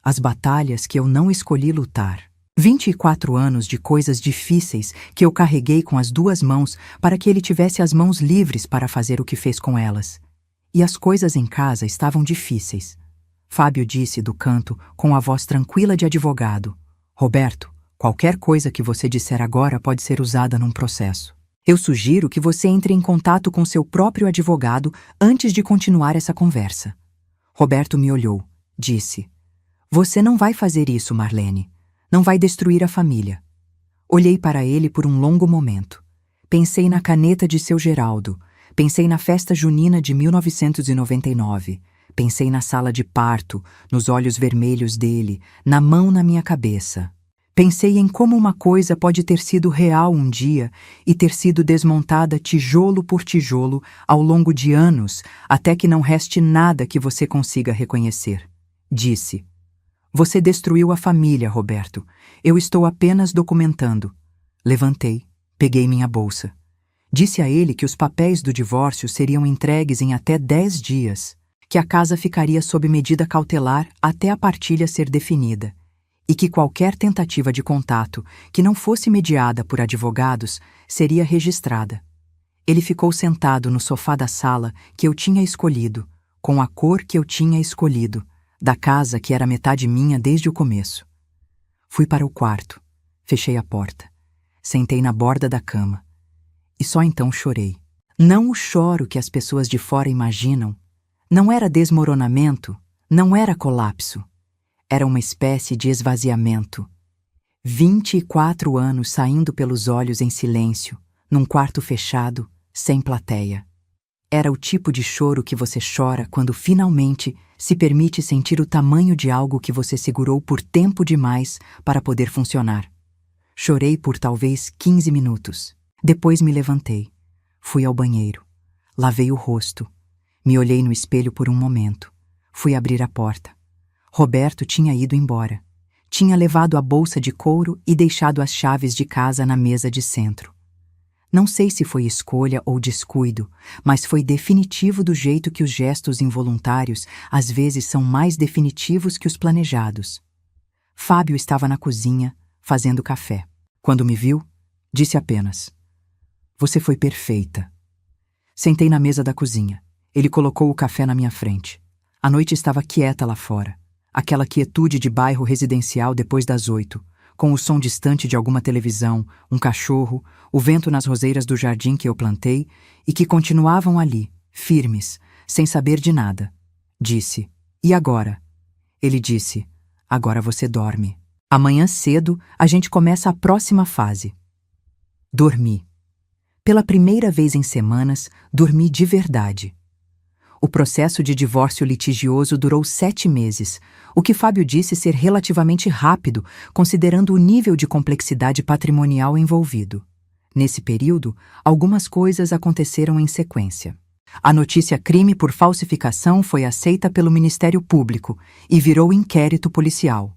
as batalhas que eu não escolhi lutar. 24 anos de coisas difíceis que eu carreguei com as 2 mãos para que ele tivesse as mãos livres para fazer o que fez com elas. E as coisas em casa estavam difíceis. Fábio disse do canto com a voz tranquila de advogado: Roberto, qualquer coisa que você disser agora pode ser usada num processo. Eu sugiro que você entre em contato com seu próprio advogado antes de continuar essa conversa. Roberto me olhou. Disse: Você não vai fazer isso, Marlene. Não vai destruir a família. Olhei para ele por um longo momento. Pensei na caneta de seu Geraldo. Pensei na festa junina de 1999. Pensei na sala de parto, nos olhos vermelhos dele, na mão na minha cabeça. Pensei em como uma coisa pode ter sido real um dia e ter sido desmontada tijolo por tijolo ao longo de anos até que não reste nada que você consiga reconhecer. Disse: Você destruiu a família, Roberto. Eu estou apenas documentando. Levantei, peguei minha bolsa. Disse a ele que os papéis do divórcio seriam entregues em até 10 dias, que a casa ficaria sob medida cautelar até a partilha ser definida, e que qualquer tentativa de contato que não fosse mediada por advogados seria registrada. Ele ficou sentado no sofá da sala que eu tinha escolhido, com a cor que eu tinha escolhido, da casa que era metade minha desde o começo. Fui para o quarto, fechei a porta, sentei na borda da cama e só então chorei. Não o choro que as pessoas de fora imaginam. Não era desmoronamento, não era colapso. Era uma espécie de esvaziamento. 24 anos saindo pelos olhos em silêncio, num quarto fechado, sem plateia. Era o tipo de choro que você chora quando finalmente se permite sentir o tamanho de algo que você segurou por tempo demais para poder funcionar. Chorei por talvez 15 minutos. Depois me levantei. Fui ao banheiro. Lavei o rosto. Me olhei no espelho por um momento. Fui abrir a porta. Roberto tinha ido embora. Tinha levado a bolsa de couro e deixado as chaves de casa na mesa de centro. Não sei se foi escolha ou descuido, mas foi definitivo do jeito que os gestos involuntários às vezes são mais definitivos que os planejados. Fábio estava na cozinha, fazendo café. Quando me viu, disse apenas: "Você foi perfeita." Sentei na mesa da cozinha. Ele colocou o café na minha frente. A noite estava quieta lá fora. Aquela quietude de bairro residencial depois das 8, com o som distante de alguma televisão, um cachorro, o vento nas roseiras do jardim que eu plantei e que continuavam ali, firmes, sem saber de nada. Disse: "E agora?" Ele disse: "Agora você dorme. Amanhã cedo a gente começa a próxima fase." Dormi. Pela primeira vez em semanas, dormi de verdade. O processo de divórcio litigioso durou 7 meses, o que Fábio disse ser relativamente rápido, considerando o nível de complexidade patrimonial envolvido. Nesse período, algumas coisas aconteceram em sequência. A notícia crime por falsificação foi aceita pelo Ministério Público e virou inquérito policial.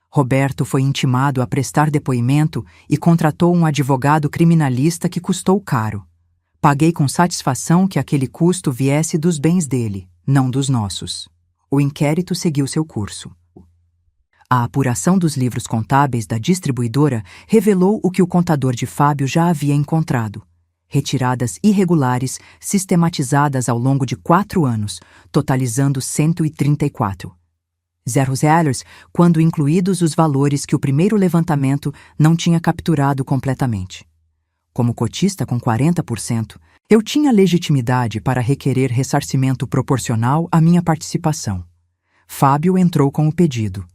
Roberto foi intimado a prestar depoimento e contratou um advogado criminalista que custou caro. Paguei com satisfação que aquele custo viesse dos bens dele, não dos nossos. O inquérito seguiu seu curso. A apuração dos livros contábeis da distribuidora revelou o que o contador de Fábio já havia encontrado: retiradas irregulares sistematizadas ao longo de 4 anos, totalizando 134. R$ quando incluídos os valores que o primeiro levantamento não tinha capturado completamente. Como cotista com 40%, eu tinha legitimidade para requerer ressarcimento proporcional à minha participação. Fábio entrou com o pedido.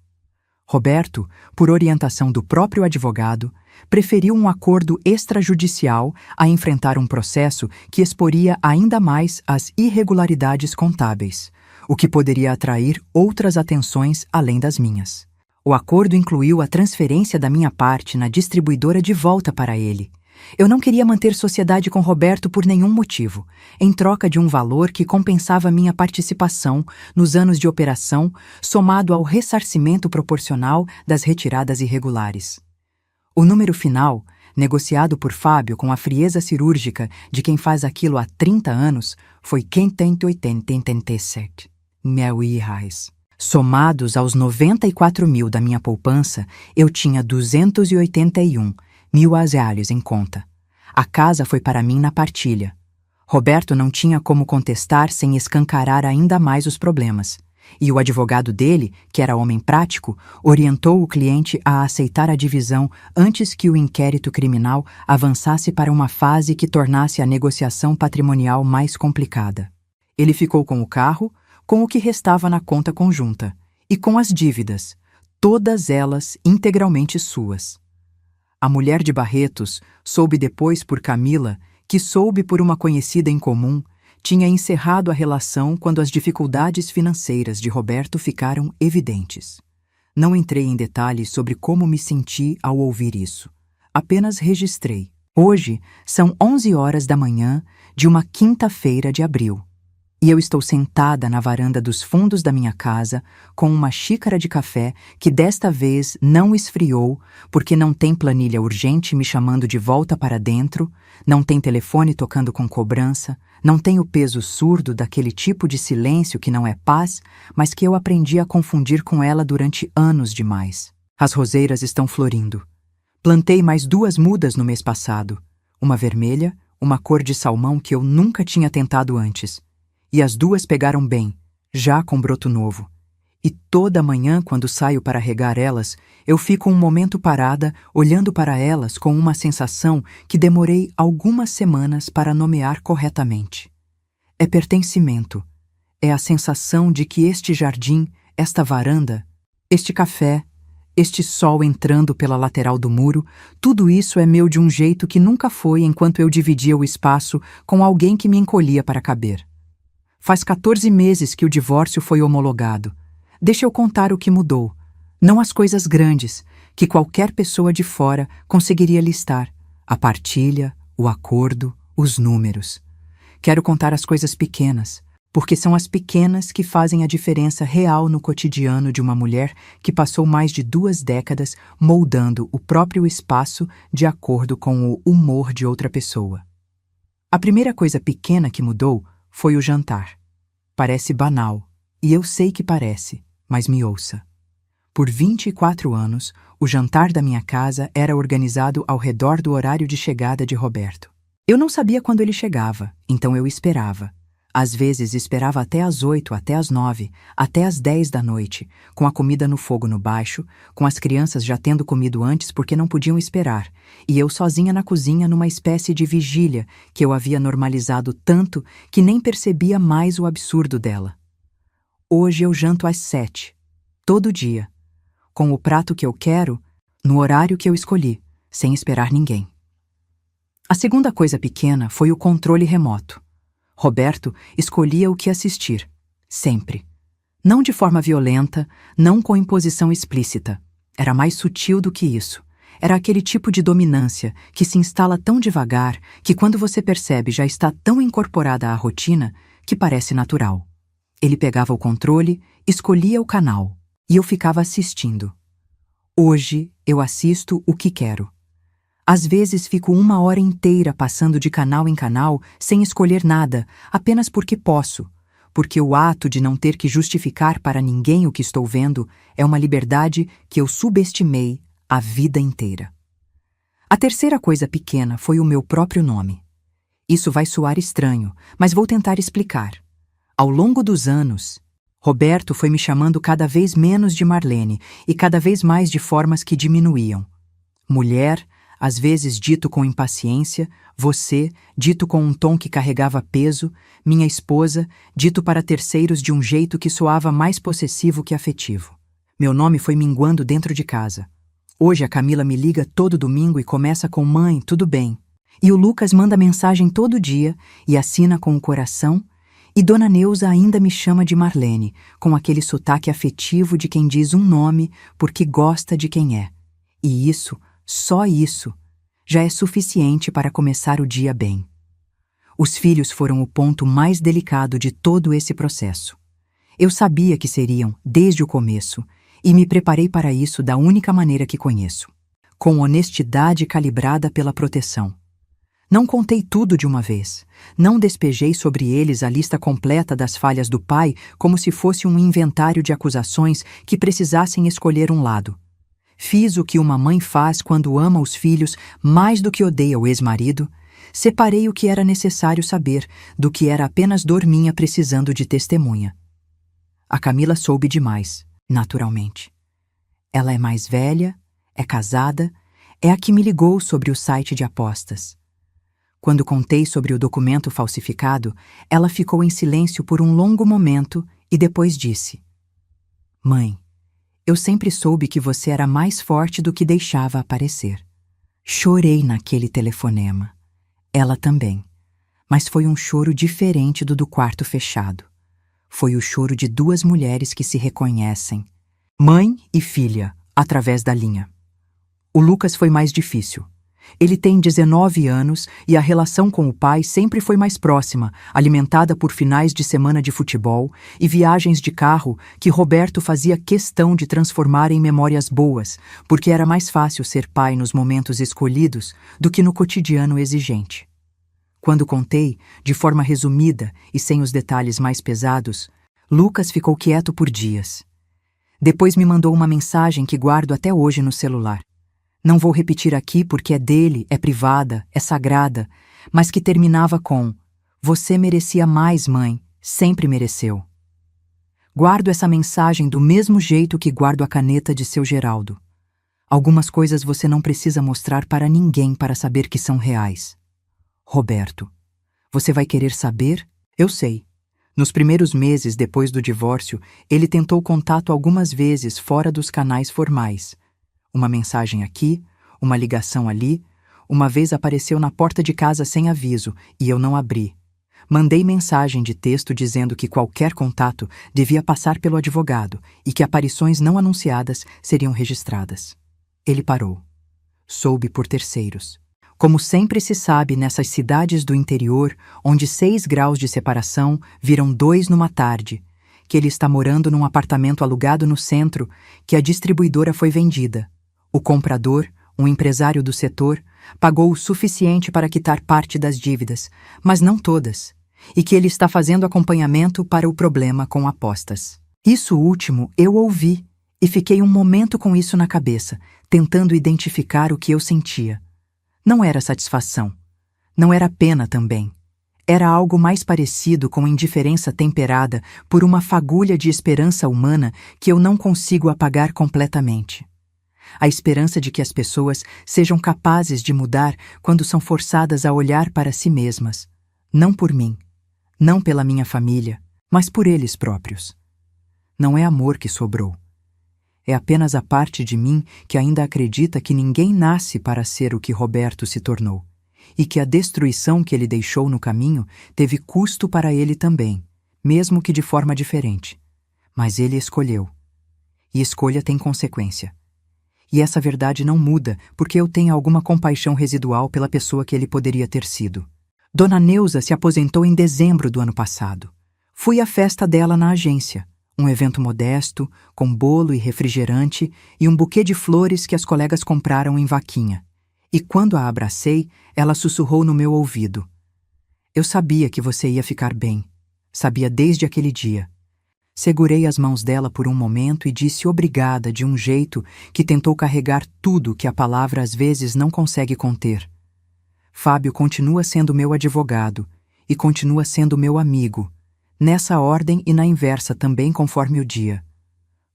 Roberto, por orientação do próprio advogado, preferiu um acordo extrajudicial a enfrentar um processo que exporia ainda mais as irregularidades contábeis, o que poderia atrair outras atenções além das minhas. O acordo incluiu a transferência da minha parte na distribuidora de volta para ele. Eu não queria manter sociedade com Roberto por nenhum motivo, em troca de um valor que compensava minha participação nos anos de operação, somado ao ressarcimento proporcional das retiradas irregulares. O número final, negociado por Fábio com a frieza cirúrgica de quem faz aquilo há 30 anos, foi R$587.000. Somados aos 94 mil da minha poupança, eu tinha 281 mil reais em conta. A casa foi para mim na partilha. Roberto não tinha como contestar sem escancarar ainda mais os problemas. E o advogado dele, que era homem prático, orientou o cliente a aceitar a divisão antes que o inquérito criminal avançasse para uma fase que tornasse a negociação patrimonial mais complicada. Ele ficou com o carro, com o que restava na conta conjunta, e com as dívidas, todas elas integralmente suas. A mulher de Barretos soube depois por Camila, que soube por uma conhecida em comum, tinha encerrado a relação quando as dificuldades financeiras de Roberto ficaram evidentes. Não entrei em detalhes sobre como me senti ao ouvir isso. Apenas registrei. Hoje são 11 horas da manhã de uma quinta-feira de abril. E eu estou sentada na varanda dos fundos da minha casa com uma xícara de café que desta vez não esfriou porque não tem planilha urgente me chamando de volta para dentro, não tem telefone tocando com cobrança, não tem o peso surdo daquele tipo de silêncio que não é paz, mas que eu aprendi a confundir com ela durante anos demais. As roseiras estão florindo. Plantei mais 2 mudas no mês passado, uma vermelha, uma cor de salmão que eu nunca tinha tentado antes. E as 2 pegaram bem, já com broto novo. E toda manhã, quando saio para regar elas, eu fico um momento parada, olhando para elas com uma sensação que demorei algumas semanas para nomear corretamente. É pertencimento. É a sensação de que este jardim, esta varanda, este café, este sol entrando pela lateral do muro, tudo isso é meu de um jeito que nunca foi enquanto eu dividia o espaço com alguém que me encolhia para caber. Faz 14 meses que o divórcio foi homologado. Deixa eu contar o que mudou. Não as coisas grandes, que qualquer pessoa de fora conseguiria listar. A partilha, o acordo, os números. Quero contar as coisas pequenas, porque são as pequenas que fazem a diferença real no cotidiano de uma mulher que passou mais de 2 décadas moldando o próprio espaço de acordo com o humor de outra pessoa. A primeira coisa pequena que mudou foi o jantar. Parece banal, e eu sei que parece, mas me ouça. Por 24 anos, o jantar da minha casa era organizado ao redor do horário de chegada de Roberto. Eu não sabia quando ele chegava, então eu esperava. Às vezes esperava até às 8, até às 9, até às 10 da noite, com a comida no fogo no baixo, com as crianças já tendo comido antes porque não podiam esperar, e eu sozinha na cozinha numa espécie de vigília que eu havia normalizado tanto que nem percebia mais o absurdo dela. Hoje eu janto às 7, todo dia, com o prato que eu quero, no horário que eu escolhi, sem esperar ninguém. A segunda coisa pequena foi o controle remoto. Roberto escolhia o que assistir, sempre. Não de forma violenta, não com imposição explícita. Era mais sutil do que isso. Era aquele tipo de dominância que se instala tão devagar que quando você percebe já está tão incorporada à rotina que parece natural. Ele pegava o controle, escolhia o canal, e eu ficava assistindo. Hoje eu assisto o que quero. Às vezes fico 1 hora inteira passando de canal em canal sem escolher nada, apenas porque posso, porque o ato de não ter que justificar para ninguém o que estou vendo é uma liberdade que eu subestimei a vida inteira. A terceira coisa pequena foi o meu próprio nome. Isso vai soar estranho, mas vou tentar explicar. Ao longo dos anos, Roberto foi me chamando cada vez menos de Marlene e cada vez mais de formas que diminuíam. Mulher, às vezes dito com impaciência, você, dito com um tom que carregava peso, minha esposa, dito para terceiros de um jeito que soava mais possessivo que afetivo. Meu nome foi minguando dentro de casa. Hoje a Camila me liga todo domingo e começa com "Mãe, tudo bem?" E o Lucas manda mensagem todo dia e assina com o coração, e Dona Neuza ainda me chama de Marlene, com aquele sotaque afetivo de quem diz um nome porque gosta de quem é. E isso, só isso, já é suficiente para começar o dia bem. Os filhos foram o ponto mais delicado de todo esse processo. Eu sabia que seriam, desde o começo, e me preparei para isso da única maneira que conheço, com honestidade calibrada pela proteção. Não contei tudo de uma vez. Não despejei sobre eles a lista completa das falhas do pai como se fosse um inventário de acusações que precisassem escolher um lado. Fiz o que uma mãe faz quando ama os filhos mais do que odeia o ex-marido. Separei o que era necessário saber do que era apenas dor minha precisando de testemunha. A Camila soube demais, naturalmente. Ela é mais velha, é casada, é a que me ligou sobre o site de apostas. Quando contei sobre o documento falsificado, ela ficou em silêncio por um longo momento e depois disse: "Mãe, eu sempre soube que você era mais forte do que deixava aparecer." Chorei naquele telefonema. Ela também. Mas foi um choro diferente do quarto fechado. Foi o choro de 2 mulheres que se reconhecem, mãe e filha, através da linha. O Lucas foi mais difícil. Ele tem 19 anos e a relação com o pai sempre foi mais próxima, alimentada por finais de semana de futebol e viagens de carro que Roberto fazia questão de transformar em memórias boas, porque era mais fácil ser pai nos momentos escolhidos do que no cotidiano exigente. Quando contei, de forma resumida e sem os detalhes mais pesados, Lucas ficou quieto por dias. Depois me mandou uma mensagem que guardo até hoje no celular. Não vou repetir aqui porque é dele, é privada, é sagrada, mas que terminava com: "Você merecia mais, mãe, sempre mereceu." Guardo essa mensagem do mesmo jeito que guardo a caneta de seu Geraldo. Algumas coisas você não precisa mostrar para ninguém para saber que são reais. Roberto, você vai querer saber? Eu sei. Nos primeiros meses depois do divórcio, ele tentou contato algumas vezes fora dos canais formais, Uma mensagem aqui, uma ligação ali. Uma vez apareceu na porta de casa sem aviso e eu não abri. Mandei mensagem de texto dizendo que qualquer contato devia passar pelo advogado e que aparições não anunciadas seriam registradas. Ele parou. Soube por terceiros. Como sempre se sabe nessas cidades do interior, onde 6 graus de separação viram 2 numa tarde, que ele está morando num apartamento alugado no centro, que a distribuidora foi vendida. O comprador, um empresário do setor, pagou o suficiente para quitar parte das dívidas, mas não todas, e que ele está fazendo acompanhamento para o problema com apostas. Isso último eu ouvi e fiquei um momento com isso na cabeça, tentando identificar o que eu sentia. Não era satisfação. Não era pena também. Era algo mais parecido com indiferença temperada por uma fagulha de esperança humana que eu não consigo apagar completamente. A esperança de que as pessoas sejam capazes de mudar quando são forçadas a olhar para si mesmas. Não por mim, não pela minha família, mas por eles próprios. Não é amor que sobrou. É apenas a parte de mim que ainda acredita que ninguém nasce para ser o que Roberto se tornou, e que a destruição que ele deixou no caminho teve custo para ele também, mesmo que de forma diferente. Mas ele escolheu. E escolha tem consequência. E essa verdade não muda porque eu tenho alguma compaixão residual pela pessoa que ele poderia ter sido. Dona Neuza se aposentou em dezembro do ano passado. Fui à festa dela na agência. Um evento modesto, com bolo e refrigerante e um buquê de flores que as colegas compraram em vaquinha. E quando a abracei, ela sussurrou no meu ouvido. Eu sabia que você ia ficar bem. Sabia desde aquele dia. Segurei as mãos dela por um momento e disse obrigada de um jeito que tentou carregar tudo que a palavra às vezes não consegue conter. Fábio continua sendo meu advogado e continua sendo meu amigo. Nessa ordem e na inversa também conforme o dia.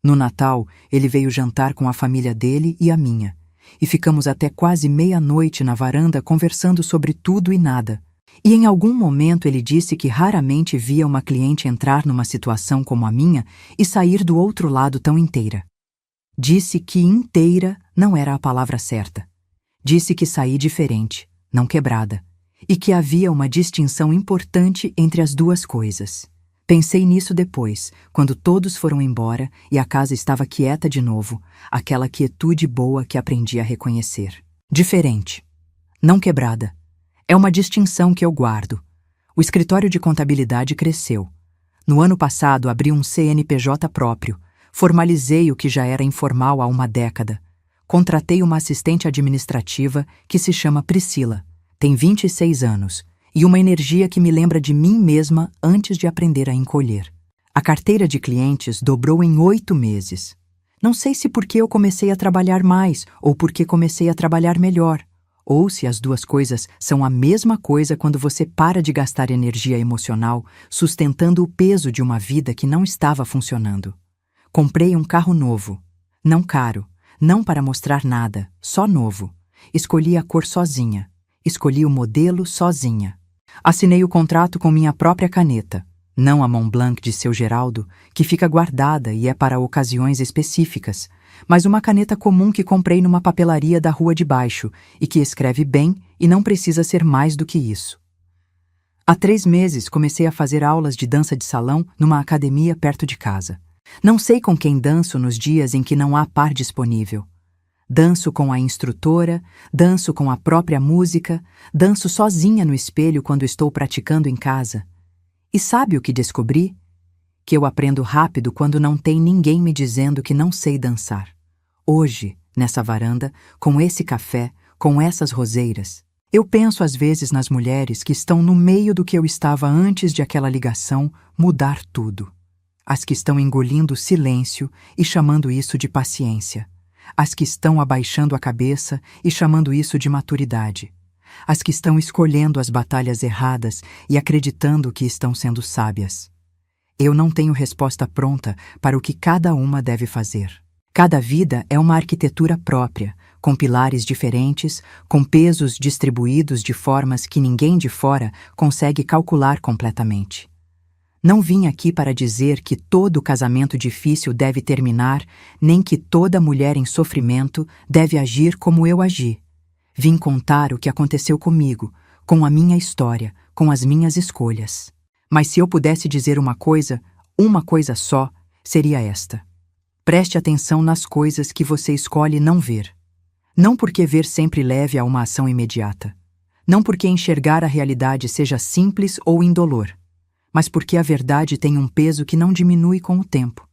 No Natal, ele veio jantar com a família dele e a minha, e ficamos até quase meia-noite na varanda conversando sobre tudo e nada. E em algum momento ele disse que raramente via uma cliente entrar numa situação como a minha e sair do outro lado tão inteira. Disse que inteira não era a palavra certa. Disse que saí diferente, não quebrada, e que havia uma distinção importante entre as duas coisas. Pensei nisso depois, quando todos foram embora e a casa estava quieta de novo, aquela quietude boa que aprendi a reconhecer. Diferente. Não quebrada. É uma distinção que eu guardo. O escritório de contabilidade cresceu. No ano passado abri um CNPJ próprio, formalizei o que já era informal há uma década. Contratei uma assistente administrativa que se chama Priscila, tem 26 anos, e uma energia que me lembra de mim mesma antes de aprender a encolher. A carteira de clientes dobrou em 8 meses. Não sei se porque eu comecei a trabalhar mais ou porque comecei a trabalhar melhor, ou se as duas coisas são a mesma coisa quando você para de gastar energia emocional sustentando o peso de uma vida que não estava funcionando. Comprei um carro novo, não caro, não para mostrar nada, só novo. Escolhi a cor sozinha, escolhi o modelo sozinha. Assinei o contrato com minha própria caneta, não a Montblanc de seu Geraldo, que fica guardada e é para ocasiões específicas, mas uma caneta comum que comprei numa papelaria da rua de baixo e que escreve bem e não precisa ser mais do que isso. Há 3 meses comecei a fazer aulas de dança de salão numa academia perto de casa. Não sei com quem danço nos dias em que não há par disponível. Danço com a instrutora, danço com a própria música, danço sozinha no espelho quando estou praticando em casa. E sabe o que descobri? Que eu aprendo rápido quando não tem ninguém me dizendo que não sei dançar. Hoje, nessa varanda, com esse café, com essas roseiras, eu penso às vezes nas mulheres que estão no meio do que eu estava antes de aquela ligação mudar tudo. As que estão engolindo silêncio e chamando isso de paciência. As que estão abaixando a cabeça e chamando isso de maturidade. As que estão escolhendo as batalhas erradas e acreditando que estão sendo sábias. Eu não tenho resposta pronta para o que cada uma deve fazer. Cada vida é uma arquitetura própria, com pilares diferentes, com pesos distribuídos de formas que ninguém de fora consegue calcular completamente. Não vim aqui para dizer que todo casamento difícil deve terminar, nem que toda mulher em sofrimento deve agir como eu agi. Vim contar o que aconteceu comigo, com a minha história, com as minhas escolhas. Mas se eu pudesse dizer uma coisa só, seria esta: preste atenção nas coisas que você escolhe não ver. Não porque ver sempre leve a uma ação imediata. Não porque enxergar a realidade seja simples ou indolor. Mas porque a verdade tem um peso que não diminui com o tempo.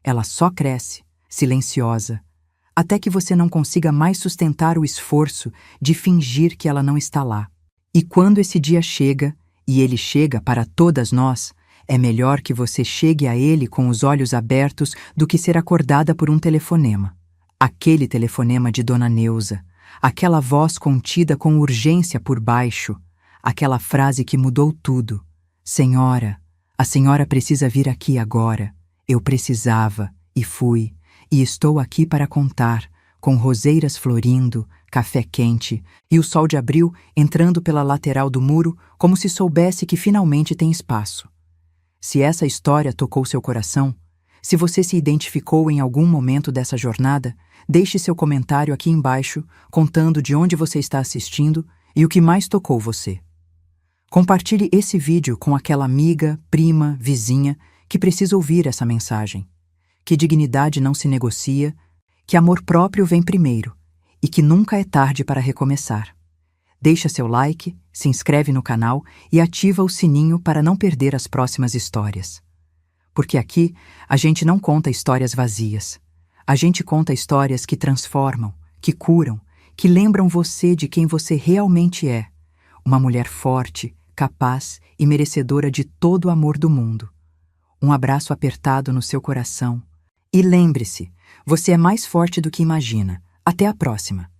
Ela só cresce, silenciosa, até que você não consiga mais sustentar o esforço de fingir que ela não está lá. E quando esse dia chega, e ele chega para todas nós, é melhor que você chegue a ele com os olhos abertos do que ser acordada por um telefonema. Aquele telefonema de Dona Neuza, aquela voz contida com urgência por baixo, aquela frase que mudou tudo. Senhora, a senhora precisa vir aqui agora. Eu precisava, e fui, e estou aqui para contar, com roseiras florindo, café quente e o sol de abril entrando pela lateral do muro como se soubesse que finalmente tem espaço. Se essa história tocou seu coração, se você se identificou em algum momento dessa jornada, deixe seu comentário aqui embaixo, contando de onde você está assistindo e o que mais tocou você. Compartilhe esse vídeo com aquela amiga, prima, vizinha que precisa ouvir essa mensagem. Que dignidade não se negocia, que amor próprio vem primeiro e que nunca é tarde para recomeçar. Deixa seu like, se inscreve no canal e ativa o sininho para não perder as próximas histórias. Porque aqui a gente não conta histórias vazias. A gente conta histórias que transformam, que curam, que lembram você de quem você realmente é. Uma mulher forte, capaz e merecedora de todo o amor do mundo. Um abraço apertado no seu coração. E lembre-se, você é mais forte do que imagina. Até a próxima!